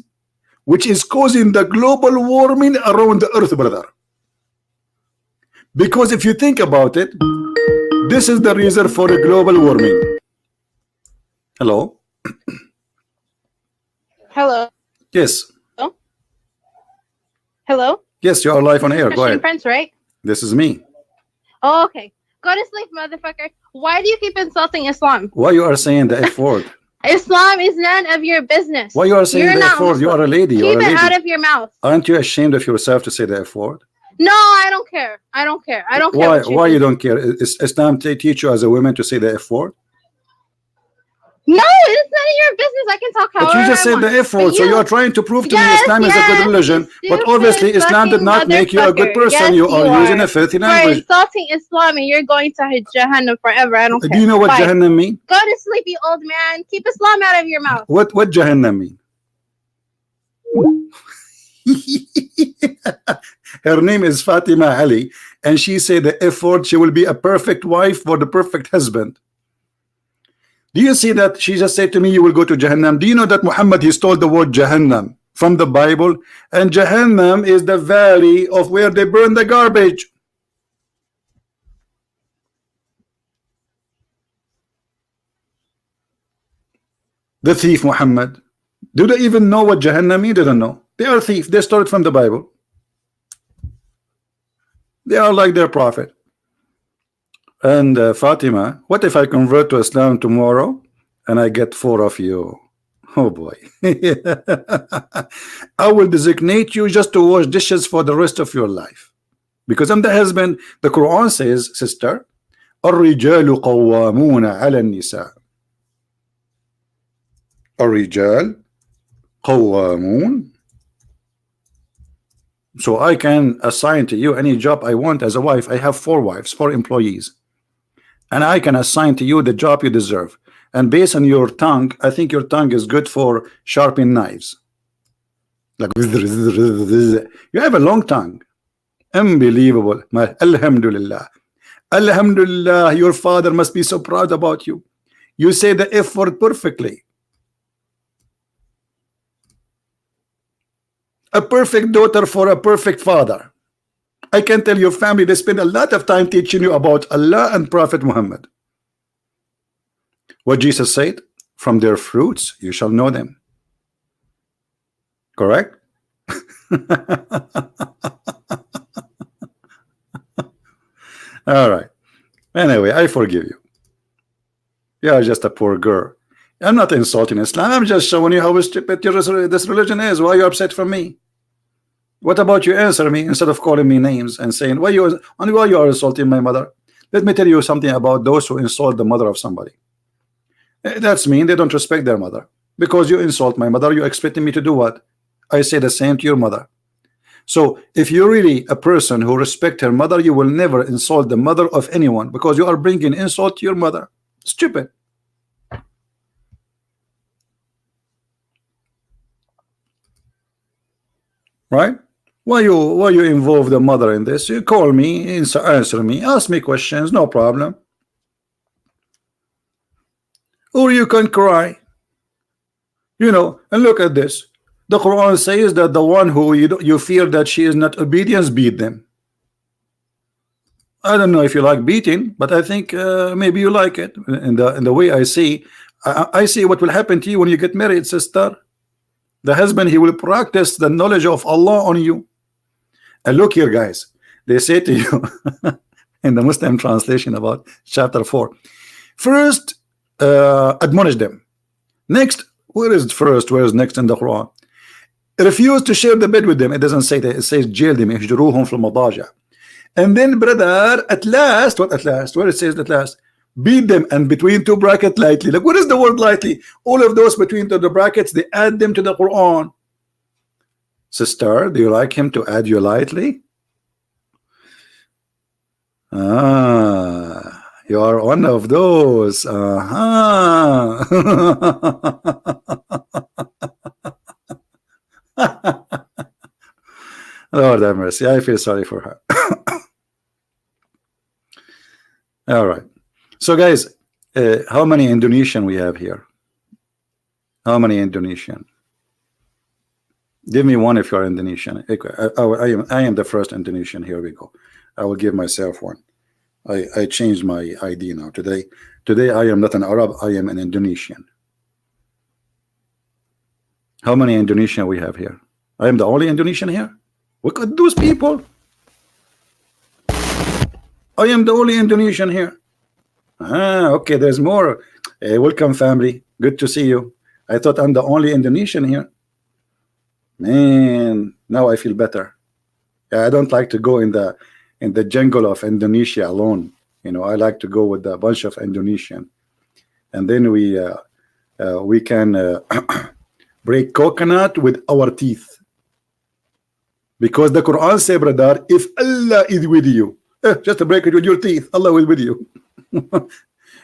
which is causing the global warming around the earth, brother. Because if you think about it, this is the reason for the global warming. Hello? Hello. Yes. Hello? Yes, you are live on air. Go ahead. Prince, right? This is me. Oh, okay. Go to sleep, motherfucker. Why do you keep insulting Islam? Why you are saying the F word? Islam is none of your business. Why you are saying the F word? You are a lady. Keep it out of your mouth. Aren't you ashamed of yourself to say the F word? No, I don't care. I don't care. I don't care. Why you don't care? Is Islam teach you as a woman to say the F word? No, it's none of your business. I can talk however But you just said the F word, so you are trying to prove to me Islam is a good religion. But obviously, Islam did not make you a good person. You are using a filthy language. You're insulting Islam and you're going to Jahannam forever. I don't care. Do you know what Jahannam mean? Go to sleep, you old man. Keep Islam out of your mouth. What Jahannam mean? Her name is Fatima Ali, and she said the F word, she will be a perfect wife for the perfect husband. Do you see that she just said to me, you will go to Jahannam? Do you know that Muhammad, he stole the word Jahannam from the Bible? And Jahannam is the valley of where they burn the garbage. The thief Muhammad. Do they even know what Jahannam means? They don't know. They are thieves. They stole it from the Bible. They are like their prophet. And Fatima, what if I convert to Islam tomorrow and I get 4 of you? Oh boy. I will designate you just to wash dishes for the rest of your life. Because I'm the husband. The Quran says, sister, الرجال قوامون على النساء. الرجال قوامون. So I can assign to you any job I want as a wife. I have 4 wives, 4 employees. And I can assign to you the job you deserve. And based on your tongue, I think your tongue is good for sharpening knives. Like you have a long tongue. Unbelievable. Alhamdulillah. Alhamdulillah, your father must be so proud about you. You say the F word perfectly. A perfect daughter for a perfect father. I can tell your family they spend a lot of time teaching you about Allah and Prophet Muhammad. What Jesus said, from their fruits you shall know them. Correct? All right. Anyway, I forgive you. You are just a poor girl. I'm not insulting Islam. I'm just showing you how stupid this religion is. Why are you upset from me? What about you answer me instead of calling me names and saying why you are insulting my mother? Let me tell you something about those who insult the mother of somebody. That's mean they don't respect their mother. Because you insult my mother, you expecting me to do what? I say the same to your mother. So if you're really a person who respect her mother, you will never insult the mother of anyone, because you are bringing insult to your mother. Stupid. Right? Why you involve the mother in this? You call me, answer me, ask me questions, no problem. Or you can cry. You know, and look at this. The Quran says that the one who you fear that she is not obedience, beat them. I don't know if you like beating, but I think maybe you like it. In the way I see, I see what will happen to you when you get married, sister. The husband, he will practice the knowledge of Allah on you. And look here, guys. They say to you in the Muslim translation about chapter 4. First, admonish them. Next, where is first? Where is next in the Quran? Refuse to share the bed with them. It doesn't say that. It says jail them. And then, brother, at last, what at last? Where it says at last? Beat them, and between two brackets lightly. Like, what is the word lightly? All of those between the brackets, they add them to the Quran. Sister, do you like him to add you lightly? Ah, you are one of those. Lord have mercy. I feel sorry for her. All right. So, guys, how many Indonesian we have here? How many Indonesian? Give me one if you're Indonesian. I am the first Indonesian. Here we go. I will give myself one. I changed my ID now. Today I am not an Arab. I am an Indonesian. How many Indonesian we have here? I am the only Indonesian here. Look at those people. I am the only Indonesian here. Ah, okay, there's more. Welcome, family. Good to see you. I thought I'm the only Indonesian here. Man, now I feel better. I don't like to go in the jungle of Indonesia alone. You know, I like to go with a bunch of Indonesian, and then we can break coconut with our teeth, because the Quran says, brother, if Allah is with you, just to break it with your teeth, Allah will with you.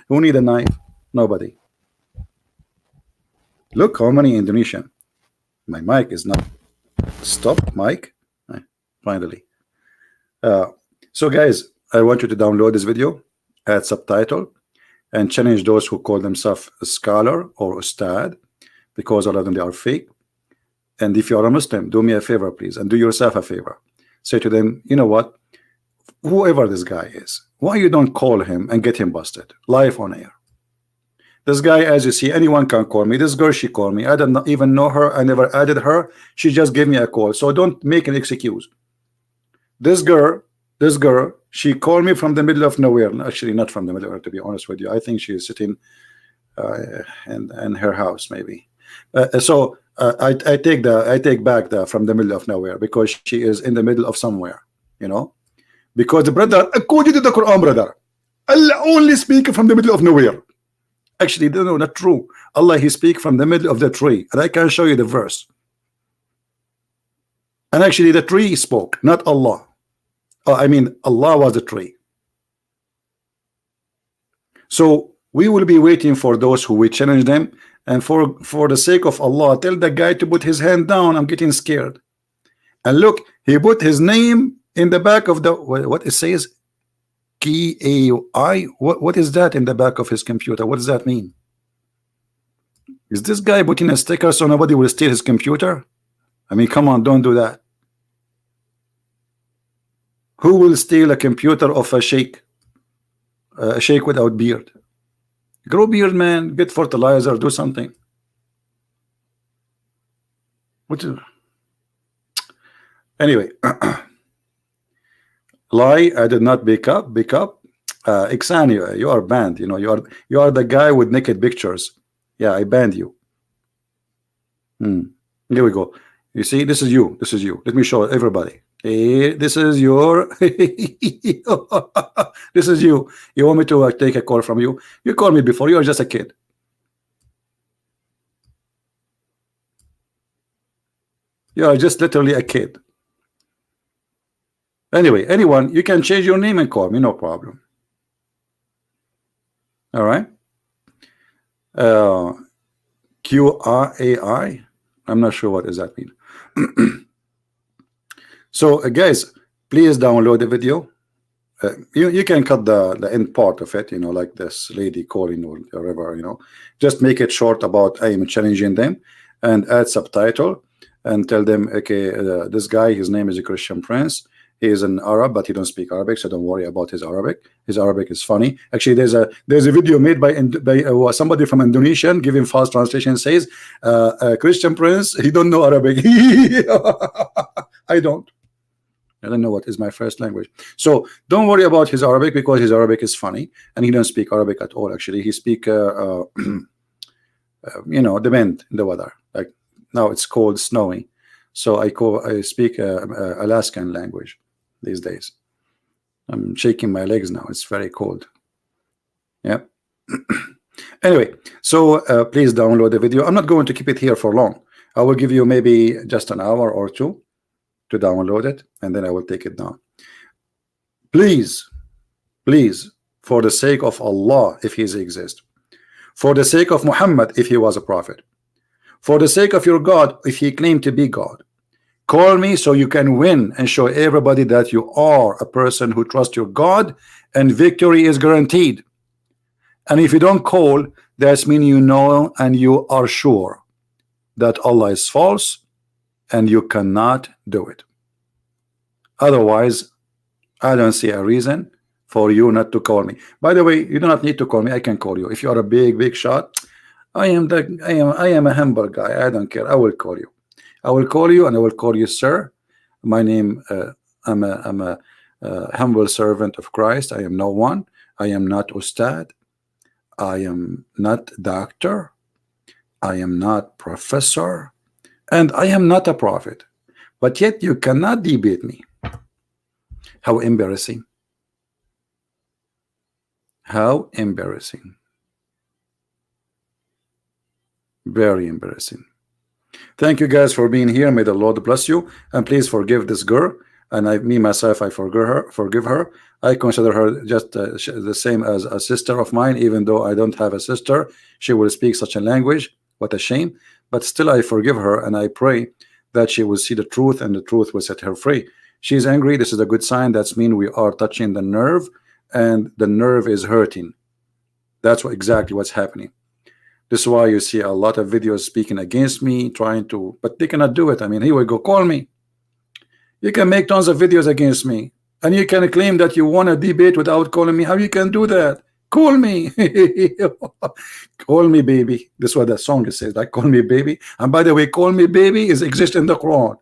Who need a knife? Nobody. Look how many Indonesian. My mic is not stop mic. Finally. So guys, I want you to download this video, add subtitle, and challenge those who call themselves a scholar or Ustadz, because all of them, they are fake. And if you are a Muslim, do me a favor, please, and do yourself a favor. Say to them, you know what? Whoever this guy is, why you don't call him and get him busted live on air? This guy, as you see, anyone can call me. This girl, she called me. I don't even know her. I never added her. She just gave me a call. So don't make an excuse. This girl, she called me from the middle of nowhere. Actually, not from the middle of nowhere, to be honest with you. I think she is sitting in her house, maybe. I take back the from the middle of nowhere, because she is in the middle of somewhere, you know. Because the brother, according to the Quran, brother, Allah only speak from the middle of nowhere. Actually, no, not true. Allah, he speak from the middle of the tree, and I can show you the verse. And actually, the tree spoke, not Allah. I mean, Allah was the tree. So we will be waiting for those who will challenge them, and for the sake of Allah, tell the guy to put his hand down. I'm getting scared. And look, he put his name in the back of the what it says. KAI. What is that in the back of his computer? What does that mean? Is this guy putting a sticker so nobody will steal his computer? I mean, come on, don't do that. Who will steal a computer of a sheikh? A sheikh without beard. Grow beard, man. Get fertilizer. Do something. Anyway. Lie, I did not pick up. Ixani, you are banned. You know, you are the guy with naked pictures. Yeah, I banned you. Here we go. You see, this is you. Let me show everybody. Hey, this is your this is you. You want me to take a call from you? You called me before. You are just a kid. You are just literally a kid. Anyway, anyone, you can change your name and call me, no problem. All right. QRAI. I'm not sure what does that mean. So guys, please download the video. You can cut the end part of it, you know, like this lady calling or whatever, you know. Just make it short about I am challenging them, and add subtitle and tell them, okay, this guy, his name is a Christian Prince. He is an Arab, but he don't speak Arabic, so don't worry about his Arabic. His Arabic is funny. Actually, there's a video made by somebody from Indonesia giving false translation. Says Christian Prince, he don't know Arabic. I don't know what is my first language. So don't worry about his Arabic, because his Arabic is funny, and he don't speak Arabic at all. Actually, he speak you know, depend the weather. Like now it's cold, snowy, so I speak Alaskan language these days. I'm shaking my legs now. It's very cold. Yeah. Anyway, so please download the video. I'm not going to keep it here for long. I will give you maybe just an hour or two to download it, and then I will take it down. Please, please, for the sake of Allah, if He exists, for the sake of Muhammad, if he was a prophet, for the sake of your God, if he claimed to be God, call me so you can win and show everybody that you are a person who trusts your God, and victory is guaranteed. And if you don't call, that means you know and you are sure that Allah is false, and you cannot do it. Otherwise, I don't see a reason for you not to call me. By the way, you do not need to call me. I can call you. If you are a big shot, I am a humble guy. I don't care. I will call you. I will call you, and I will call you sir. My name, I'm a humble servant of Christ. I am no one. I am not Ustadz. I am not doctor. I am not professor. And I am not a prophet. But yet you cannot debate me. How embarrassing. How embarrassing. Very embarrassing. Thank you guys for being here. May the Lord bless you. And please forgive this girl. And me myself, I forgive her. I consider her just the same as a sister of mine, even though I don't have a sister. She will speak such a language. What a shame. But still I forgive her, and I pray that she will see the truth, and the truth will set her free. She's angry. This is a good sign. That's mean we are touching the nerve, and the nerve is hurting. That's exactly what's happening. This is why you see a lot of videos speaking against me, trying to, but they cannot do it. I mean, here we go, call me. You can make tons of videos against me, and you can claim that you want a debate without calling me. How you can do that? Call me. Call me baby. This is what the song says, like call me baby. And by the way, call me baby is exist in the Quran.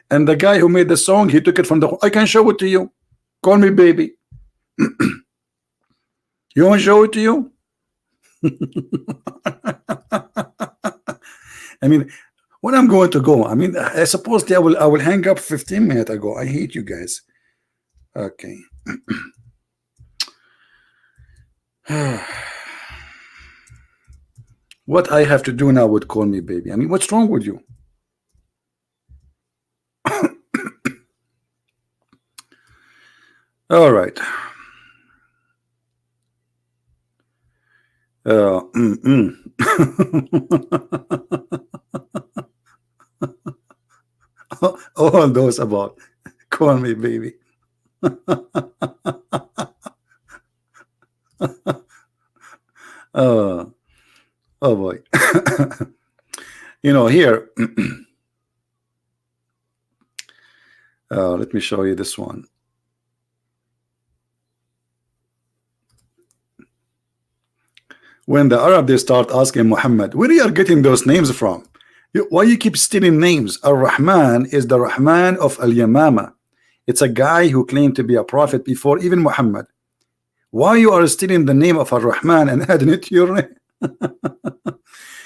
And the guy who made the song, he took it from the Quran. I can show it to you. Call me baby. You want to show it to you? I mean, when I'm going to go, I mean, I suppose I will hang up 15 minutes ago. I hate you guys. Okay. What I have to do now would call me baby. I mean, what's wrong with you? All right. All those about call me baby. Oh boy. You know, here let me show you this one. When the Arab they start asking Muhammad, where you are getting those names from? Why you keep stealing names? Ar-Rahman is the Rahman of Al-Yamama. It's a guy who claimed to be a prophet before even Muhammad. Why you are stealing the name of Ar-Rahman and adding it to your name?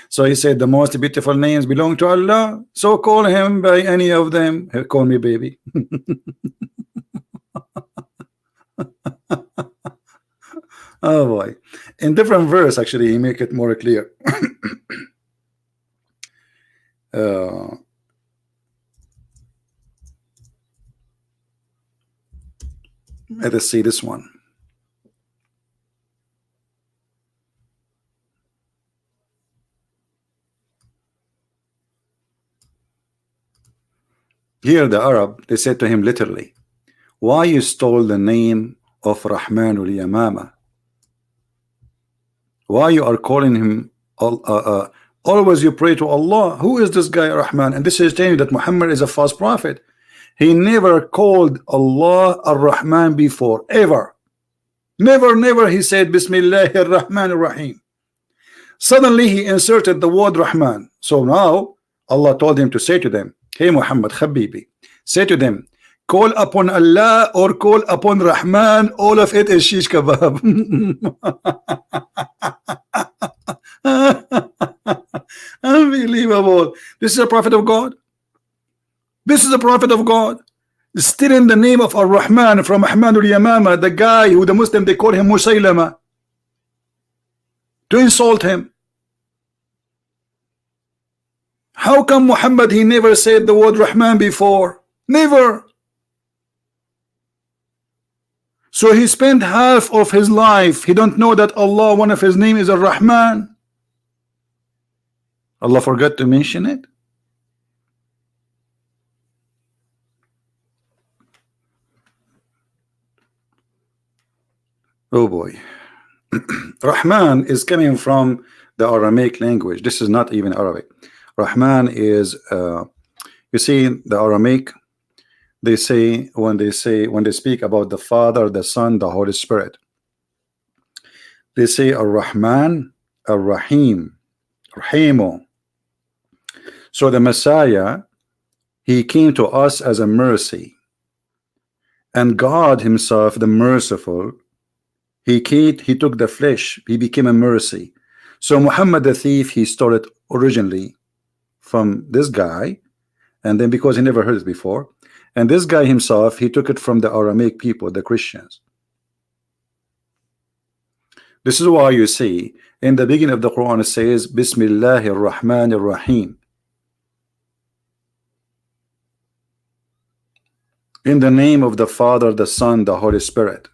So he said the most beautiful names belong to Allah. So call him by any of them. Call me baby. Oh boy. In different verse, actually, he make it more clear. Let us see this one. Here the Arab, they said to him literally, why you stole the name of Rahmanul Yamama? Why you are calling him always you pray to Allah? Who is this guy Rahman? And this is telling you that Muhammad is a false prophet. He never called Allah Ar-Rahman before, ever. Never he said Bismillahir Rahmanir Rahim. Suddenly he inserted the word Rahman. So now Allah told him to say to them, hey Muhammad Habibi, say to them, call upon Allah or call upon Rahman, all of it is shish kebab. Unbelievable. This is a prophet of God. This is a prophet of God. Still in the name of Ar-Rahman from Ahmadul Yamama, the guy who the Muslim they call him Musaylama, to insult him. How come Muhammad he never said the word Rahman before? Never. So he spent half of his life, he don't know that Allah, one of his name is Ar-Rahman. Allah forgot to mention it. Oh boy. Rahman is coming from the Aramaic language. This is not even Arabic. Rahman is you see the Aramaic, they say when they speak about the Father, the Son, the Holy Spirit, they say Ar-Rahman, Ar-Rahim, Rahimu. So the Messiah, he came to us as a mercy, and God himself, the merciful, he took the flesh, he became a mercy. So Muhammad the thief, he stole it originally from this guy, and then because he never heard it before, and this guy himself, he took it from the Aramaic people, the Christians. This is why you see in the beginning of the Quran it says Bismillahir Rahmanir Rahim. In the name of the Father, the Son, the Holy Spirit.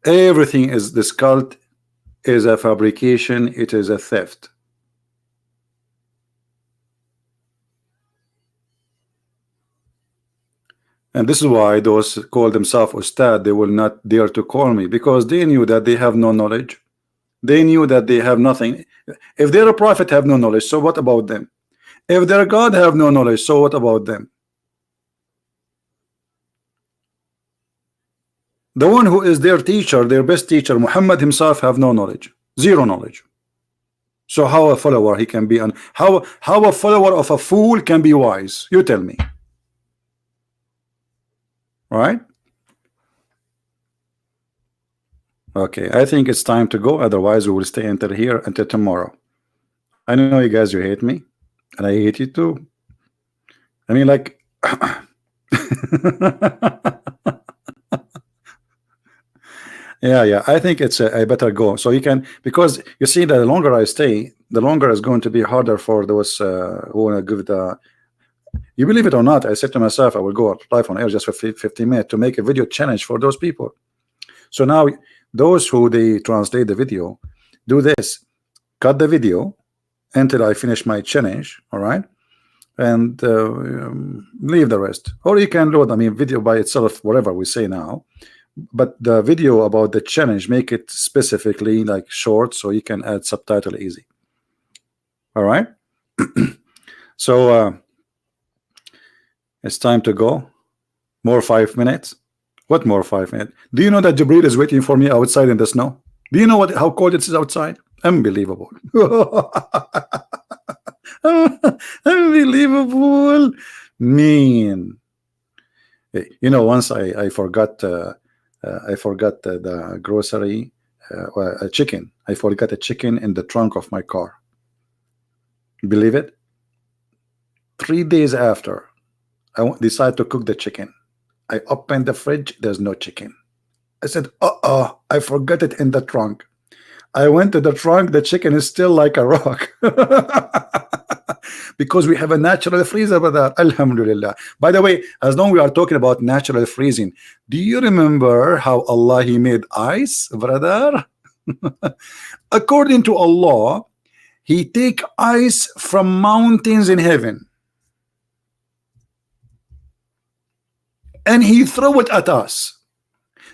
Everything is, this cult is a fabrication, it is a theft. And this is why those who call themselves Ustadz, they will not dare to call me, because they knew that they have no knowledge. They knew that they have nothing. If their prophet have no knowledge, so what about them? If their God have no knowledge, so what about them? The one who is their teacher, their best teacher, Muhammad himself, have no knowledge, zero knowledge. So how a follower he can be, how a follower of a fool can be wise? You tell me. Right? Okay, I think it's time to go. Otherwise, we will stay until here until tomorrow. I know you guys, you hate me, and I hate you too. I mean, like, yeah. I think it's I better go. So you can, because you see, the longer I stay, the longer it's going to be harder for those who want to give the. You believe it or not, I said to myself, I will go live on air just for 15 minutes to make a video challenge for those people. So now, those who they translate the video, do this: cut the video until I finish my challenge, all right, and leave the rest. Or you can load, I mean, video by itself, whatever we say now, but the video about the challenge, make it specifically like short, so you can add subtitle easy. All right. So it's time to go. More 5 minutes. What more 5 minutes? Do you know that Jibril is waiting for me outside in the snow? Do you know how cold it is outside? Unbelievable. Unbelievable. Mean. You know, once I forgot the grocery, a chicken. I forgot a chicken in the trunk of my car. Believe it? 3 days after, decided to cook the chicken. I opened the fridge. There's no chicken. I said, "Uh-oh, I forgot it in the trunk." I went to the trunk. The chicken is still like a rock. Because we have a natural freezer for that. Alhamdulillah. By the way, as long we are talking about natural freezing, do you remember how Allah He made ice, brother? According to Allah, He take ice from mountains in heaven and He throw it at us.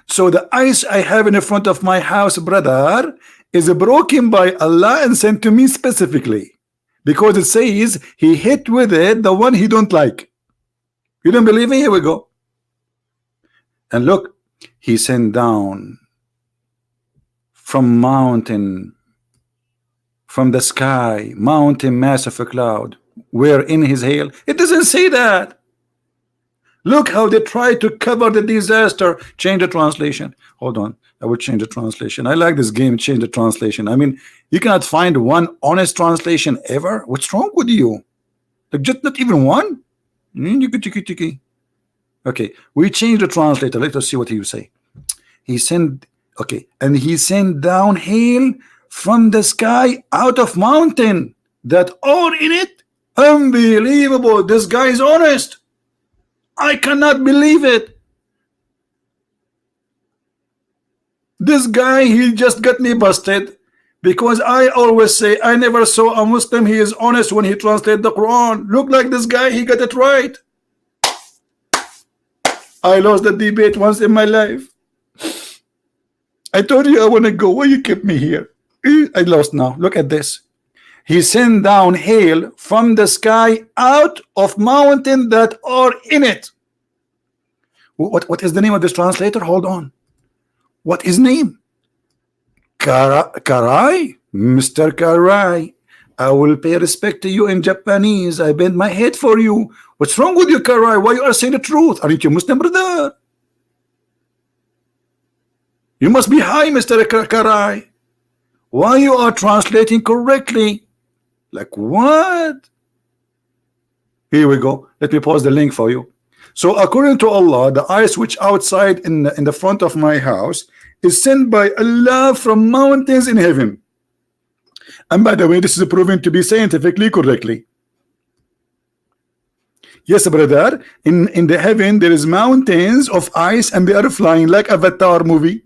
So the ice I have in the front of my house, brother, is broken by Allah and sent to me specifically, because it says He hit with it the one He don't like. You don't believe me? Here we go. And look, He sent down from mountain, from the sky, mountain mass of a cloud, where in His hail. It doesn't say that. Look how they try to cover the disaster. Change the translation. Hold on, I will change the translation. I like this game. Change the translation. I mean, you cannot find one honest translation ever. What's wrong with you? Like, just not even one? Okay, we change the translator. Let us see what He will say. He sent, okay, and He sent down hail from the sky out of mountain that are in it. Unbelievable. This guy is honest. I cannot believe it. This guy, he just got me busted, because I always say I never saw a Muslim he is honest when he translates the Quran. Look like this guy, he got it right. I lost the debate once in my life. I told you I want to go. Why you kept me here? I lost now. Look at this. He sent down hail from the sky out of mountain that are in it. What is the name of this translator? Hold on. What is name? Karai? Mr. Karai. I will pay respect to you in Japanese. I bend my head for you. What's wrong with you, Karai? Why you are saying the truth? Aren't you Muslim, brother? You must be high, Mr. Karai. Why you are translating correctly? Like what? Here we go. Let me pause the link for you. So according to Allah, the ice which outside in the front of my house is sent by Allah from mountains in heaven. And by the way, this is proven to be scientifically correctly. Yes, brother. In the heaven there is mountains of ice and they are flying like Avatar movie.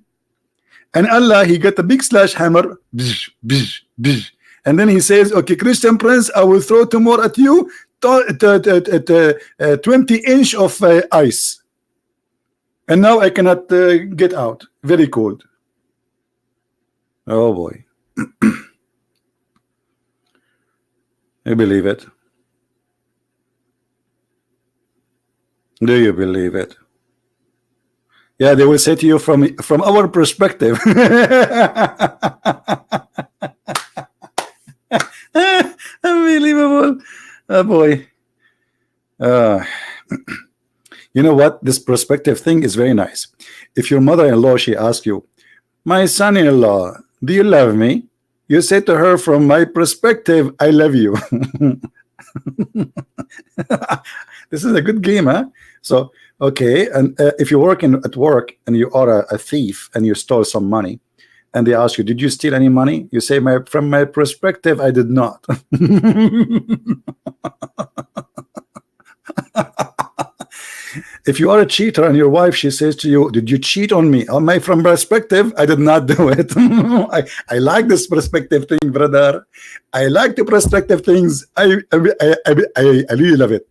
And Allah, He got a big slash hammer. Bzz, bzz, bzz. And then He says, okay, Christian Prince, I will throw tomorrow at you 20-inch of ice. And now I cannot get out. Very cold. Oh boy. You believe it? Do you believe it? Yeah, they will say to you from our perspective. Unbelievable. Oh boy. You know what? This perspective thing is very nice. If your mother-in-law, she asks you, my son-in-law, do you love me? You say to her, from my perspective, I love you. This is a good game, huh? So, okay, and if you're working at work and you are a thief and you stole some money, and they ask you, did you steal any money? You say, from my perspective, I did not. If you are a cheater and your wife, she says to you, did you cheat on me? On my from perspective, I did not do it. I like this perspective thing, brother. I like the perspective things. I really love it.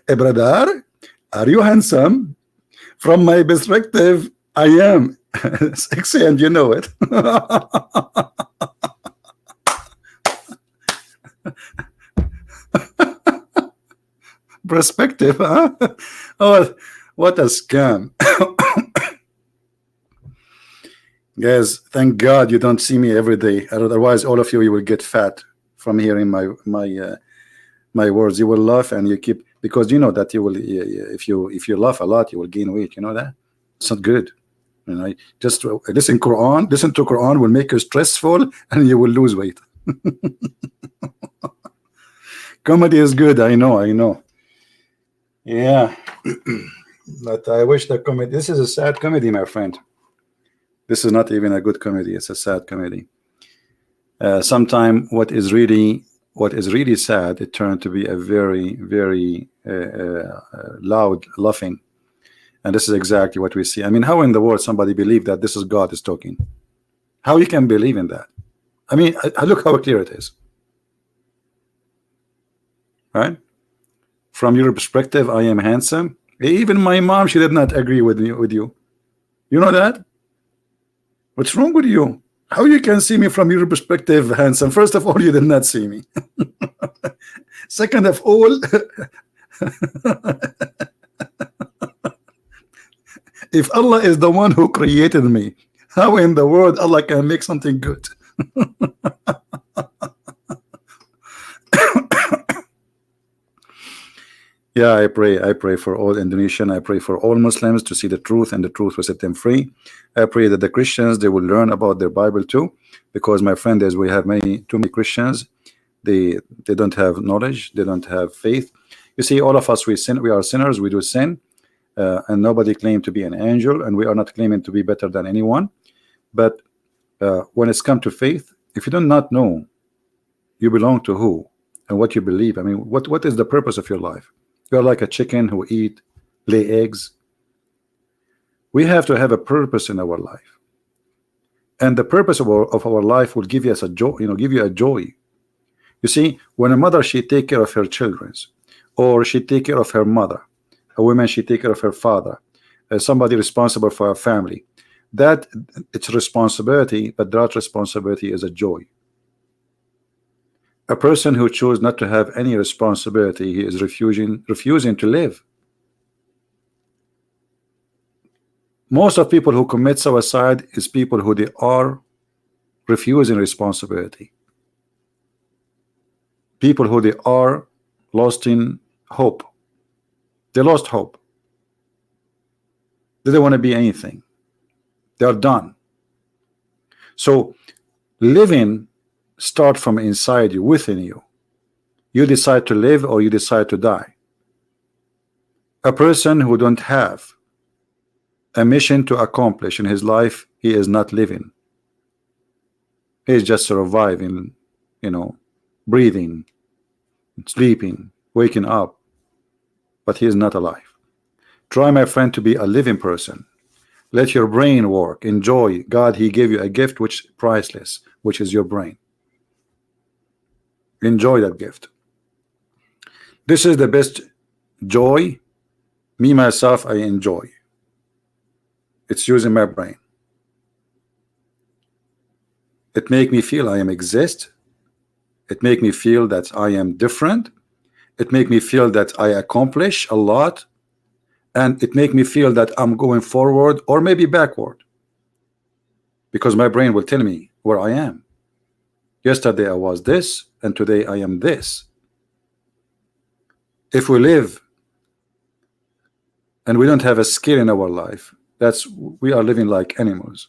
Hey, brother, are you handsome? From my perspective, I am sexy, and you know it. Perspective, huh? Oh, what a scam. Guys, thank God you don't see me every day. Otherwise, all of you will get fat from hearing my my words. You will laugh and you keep, because you know that you will, if you laugh a lot, you will gain weight. You know that it's not good. You know, just listen Quran. Listen to Quran will make you stressful and you will lose weight. Comedy is good. I know. I know. Yeah. But I wish the comedy. This is a sad comedy, my friend. This is not even a good comedy. It's a sad comedy. Sometime what is really sad, it turned to be a very, very loud laughing. And this is exactly what we see. I mean, how in the world somebody believe that this is God is talking? How you can believe in that? I mean, look how clear it is. Right? From your perspective, I am handsome. Even my mom, she did not agree with you. You know that? What's wrong with you? How you can see me from your perspective handsome? First of all, you did not see me. Second of all, if Allah is the one who created me, how in the world Allah can make something good? Yeah, I pray for all Indonesian. I pray for all Muslims to see the truth, and the truth will set them free. I pray that the Christians, they will learn about their Bible too, because my friend, as we have too many Christians, they don't have knowledge, they don't have faith. You see, all of us, we sin, we are sinners, we do sin, and nobody claimed to be an angel, and we are not claiming to be better than anyone. But when it's come to faith, if you do not know you belong to who and what you believe, I mean, what is the purpose of your life? You are like a chicken who lay eggs. We have to have a purpose in our life, and the purpose of our life will give us a joy. Give you a joy. You see, when a mother, she take care of her children, or she take care of her mother, a woman, she take care of her father, somebody responsible for a family. That it's responsibility, but that responsibility is a joy. A person who chooses not to have any responsibility, he is refusing to live. Most of people who commit suicide is people who they are refusing responsibility. People who they are lost in hope. They lost hope. They don't want to be anything. They are done. So living start from inside you, within you. You decide to live or you decide to die. A person who don't have a mission to accomplish in his life, he is not living. He is just surviving, breathing, sleeping, waking up, but he is not alive. Try, my friend, to be a living person. Let your brain work. Enjoy. God, he gave you a gift which is priceless, which is your brain. Enjoy that gift. This is the best joy. Me, myself, I enjoy. It's using my brain. It make me feel I am exist. It make me feel that I am different. It make me feel that I accomplish a lot. And it make me feel that I'm going forward or maybe backward. Because my brain will tell me where I am. Yesterday I was this, and today I am this. If we live and we don't have a skill in our life, we are living like animals.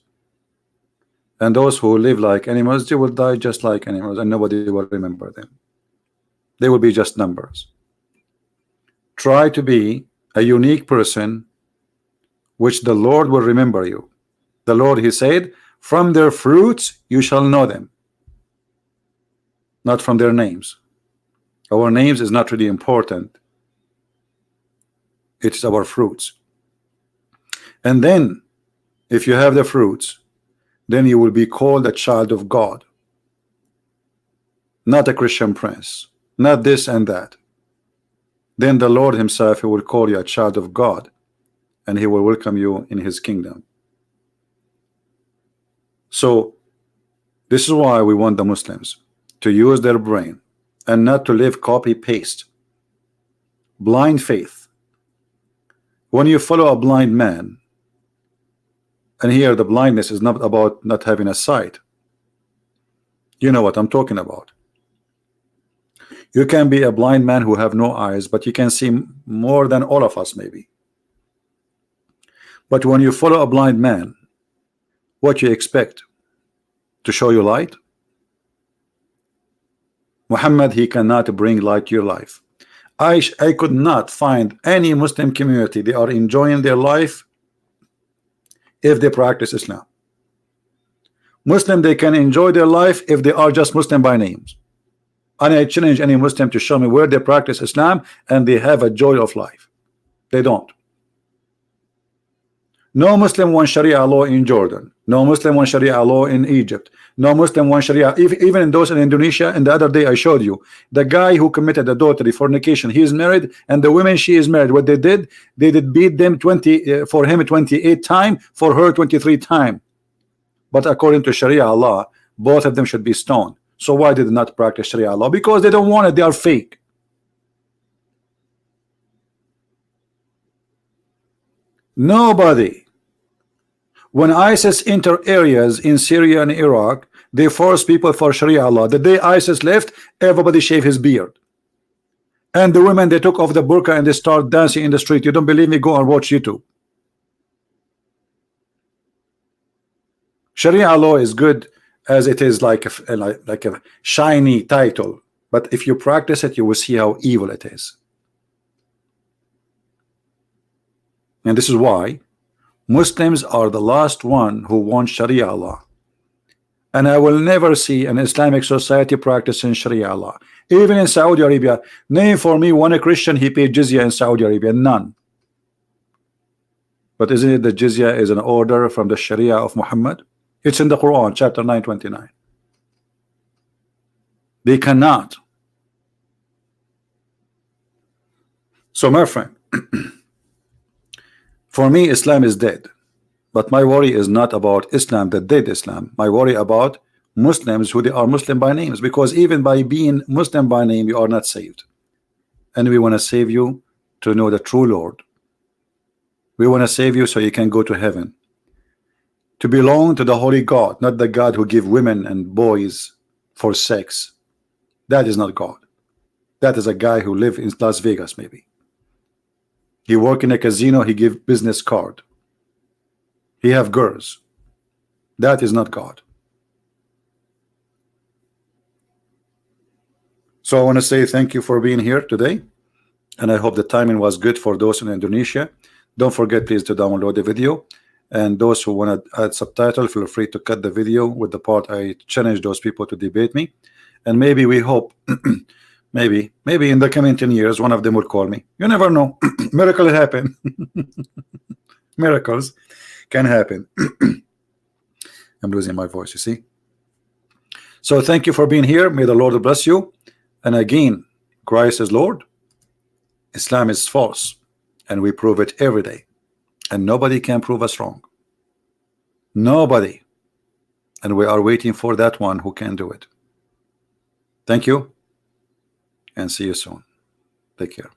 And those who live like animals, they will die just like animals, and nobody will remember them. They will be just numbers. Try to be a unique person, which the Lord will remember you. The Lord, he said, from their fruits you shall know them. Not from their names. Our names is not really important. It's our fruits. And then if you have the fruits, then you will be called a child of God, not a Christian prince, not this and that. Then the Lord himself, he will call you a child of God, and he will welcome you in his kingdom. So this is why we want the Muslims to use their brain and not to live copy-paste. Blind faith. When you follow a blind man, and here the blindness is not about not having a sight. You know what I'm talking about. You can be a blind man who have no eyes, but you can see more than all of us maybe. But when you follow a blind man, what you expect? To show you light? Muhammad, he cannot bring light to your life. I could not find any Muslim community they are enjoying their life if they practice Islam. Muslim, they can enjoy their life if they are just Muslim by names. And I challenge any Muslim to show me where they practice Islam and they have a joy of life. They don't. No Muslim wants Sharia law in Jordan. No Muslim wants Sharia law in Egypt. No Muslim wants Sharia, even in those in Indonesia. And the other day I showed you the guy who committed adultery, fornication. He is married, and the woman she is married. What they did beat them 20 for him 28 times, for her 23 times. But according to Sharia law, both of them should be stoned. So why did they not practice Sharia law? Because they don't want it. They are fake. Nobody. When ISIS enter areas in Syria and Iraq, they force people for Sharia law. The day ISIS left, everybody shaved his beard. And the women, they took off the burqa and they start dancing in the street. You don't believe me? Go and watch YouTube. Sharia law is good as it is like a shiny title. But if you practice it, you will see how evil it is. And this is why Muslims are the last one who want Sharia law. And I will never see an Islamic society practicing Sharia law. Even in Saudi Arabia, name for me one Christian he paid jizya in Saudi Arabia. None. But isn't it the jizya is an order from the Sharia of Muhammad? It's in the Quran, chapter 929. They cannot. So my friend, for me Islam is dead. But my worry is not about Islam, the dead Islam. My worry about Muslims who they are Muslim by names, because even by being Muslim by name, you are not saved. And we want to save you to know the true Lord. We want to save you so you can go to heaven, to belong to the holy God, not the God who give women and boys for sex. That is not God. That is a guy who live in Las Vegas maybe. He work in a casino, he give business card. He have girls. That is not God. So I want to say thank you for being here today, and I hope the timing was good for those in Indonesia. Don't forget please to download the video, and those who want to add subtitle, feel free to cut the video with the part I challenge those people to debate me. And maybe we hope maybe in the coming 10 years one of them will call me. You never know. Miracle happen. Miracles can happen. I'm losing my voice, you see. So thank you for being here. May the Lord bless you. And again, Christ is Lord, Islam is false, and we prove it every day, and nobody can prove us wrong. Nobody. And we are waiting for that one who can do it. Thank you, and see you soon. Take care.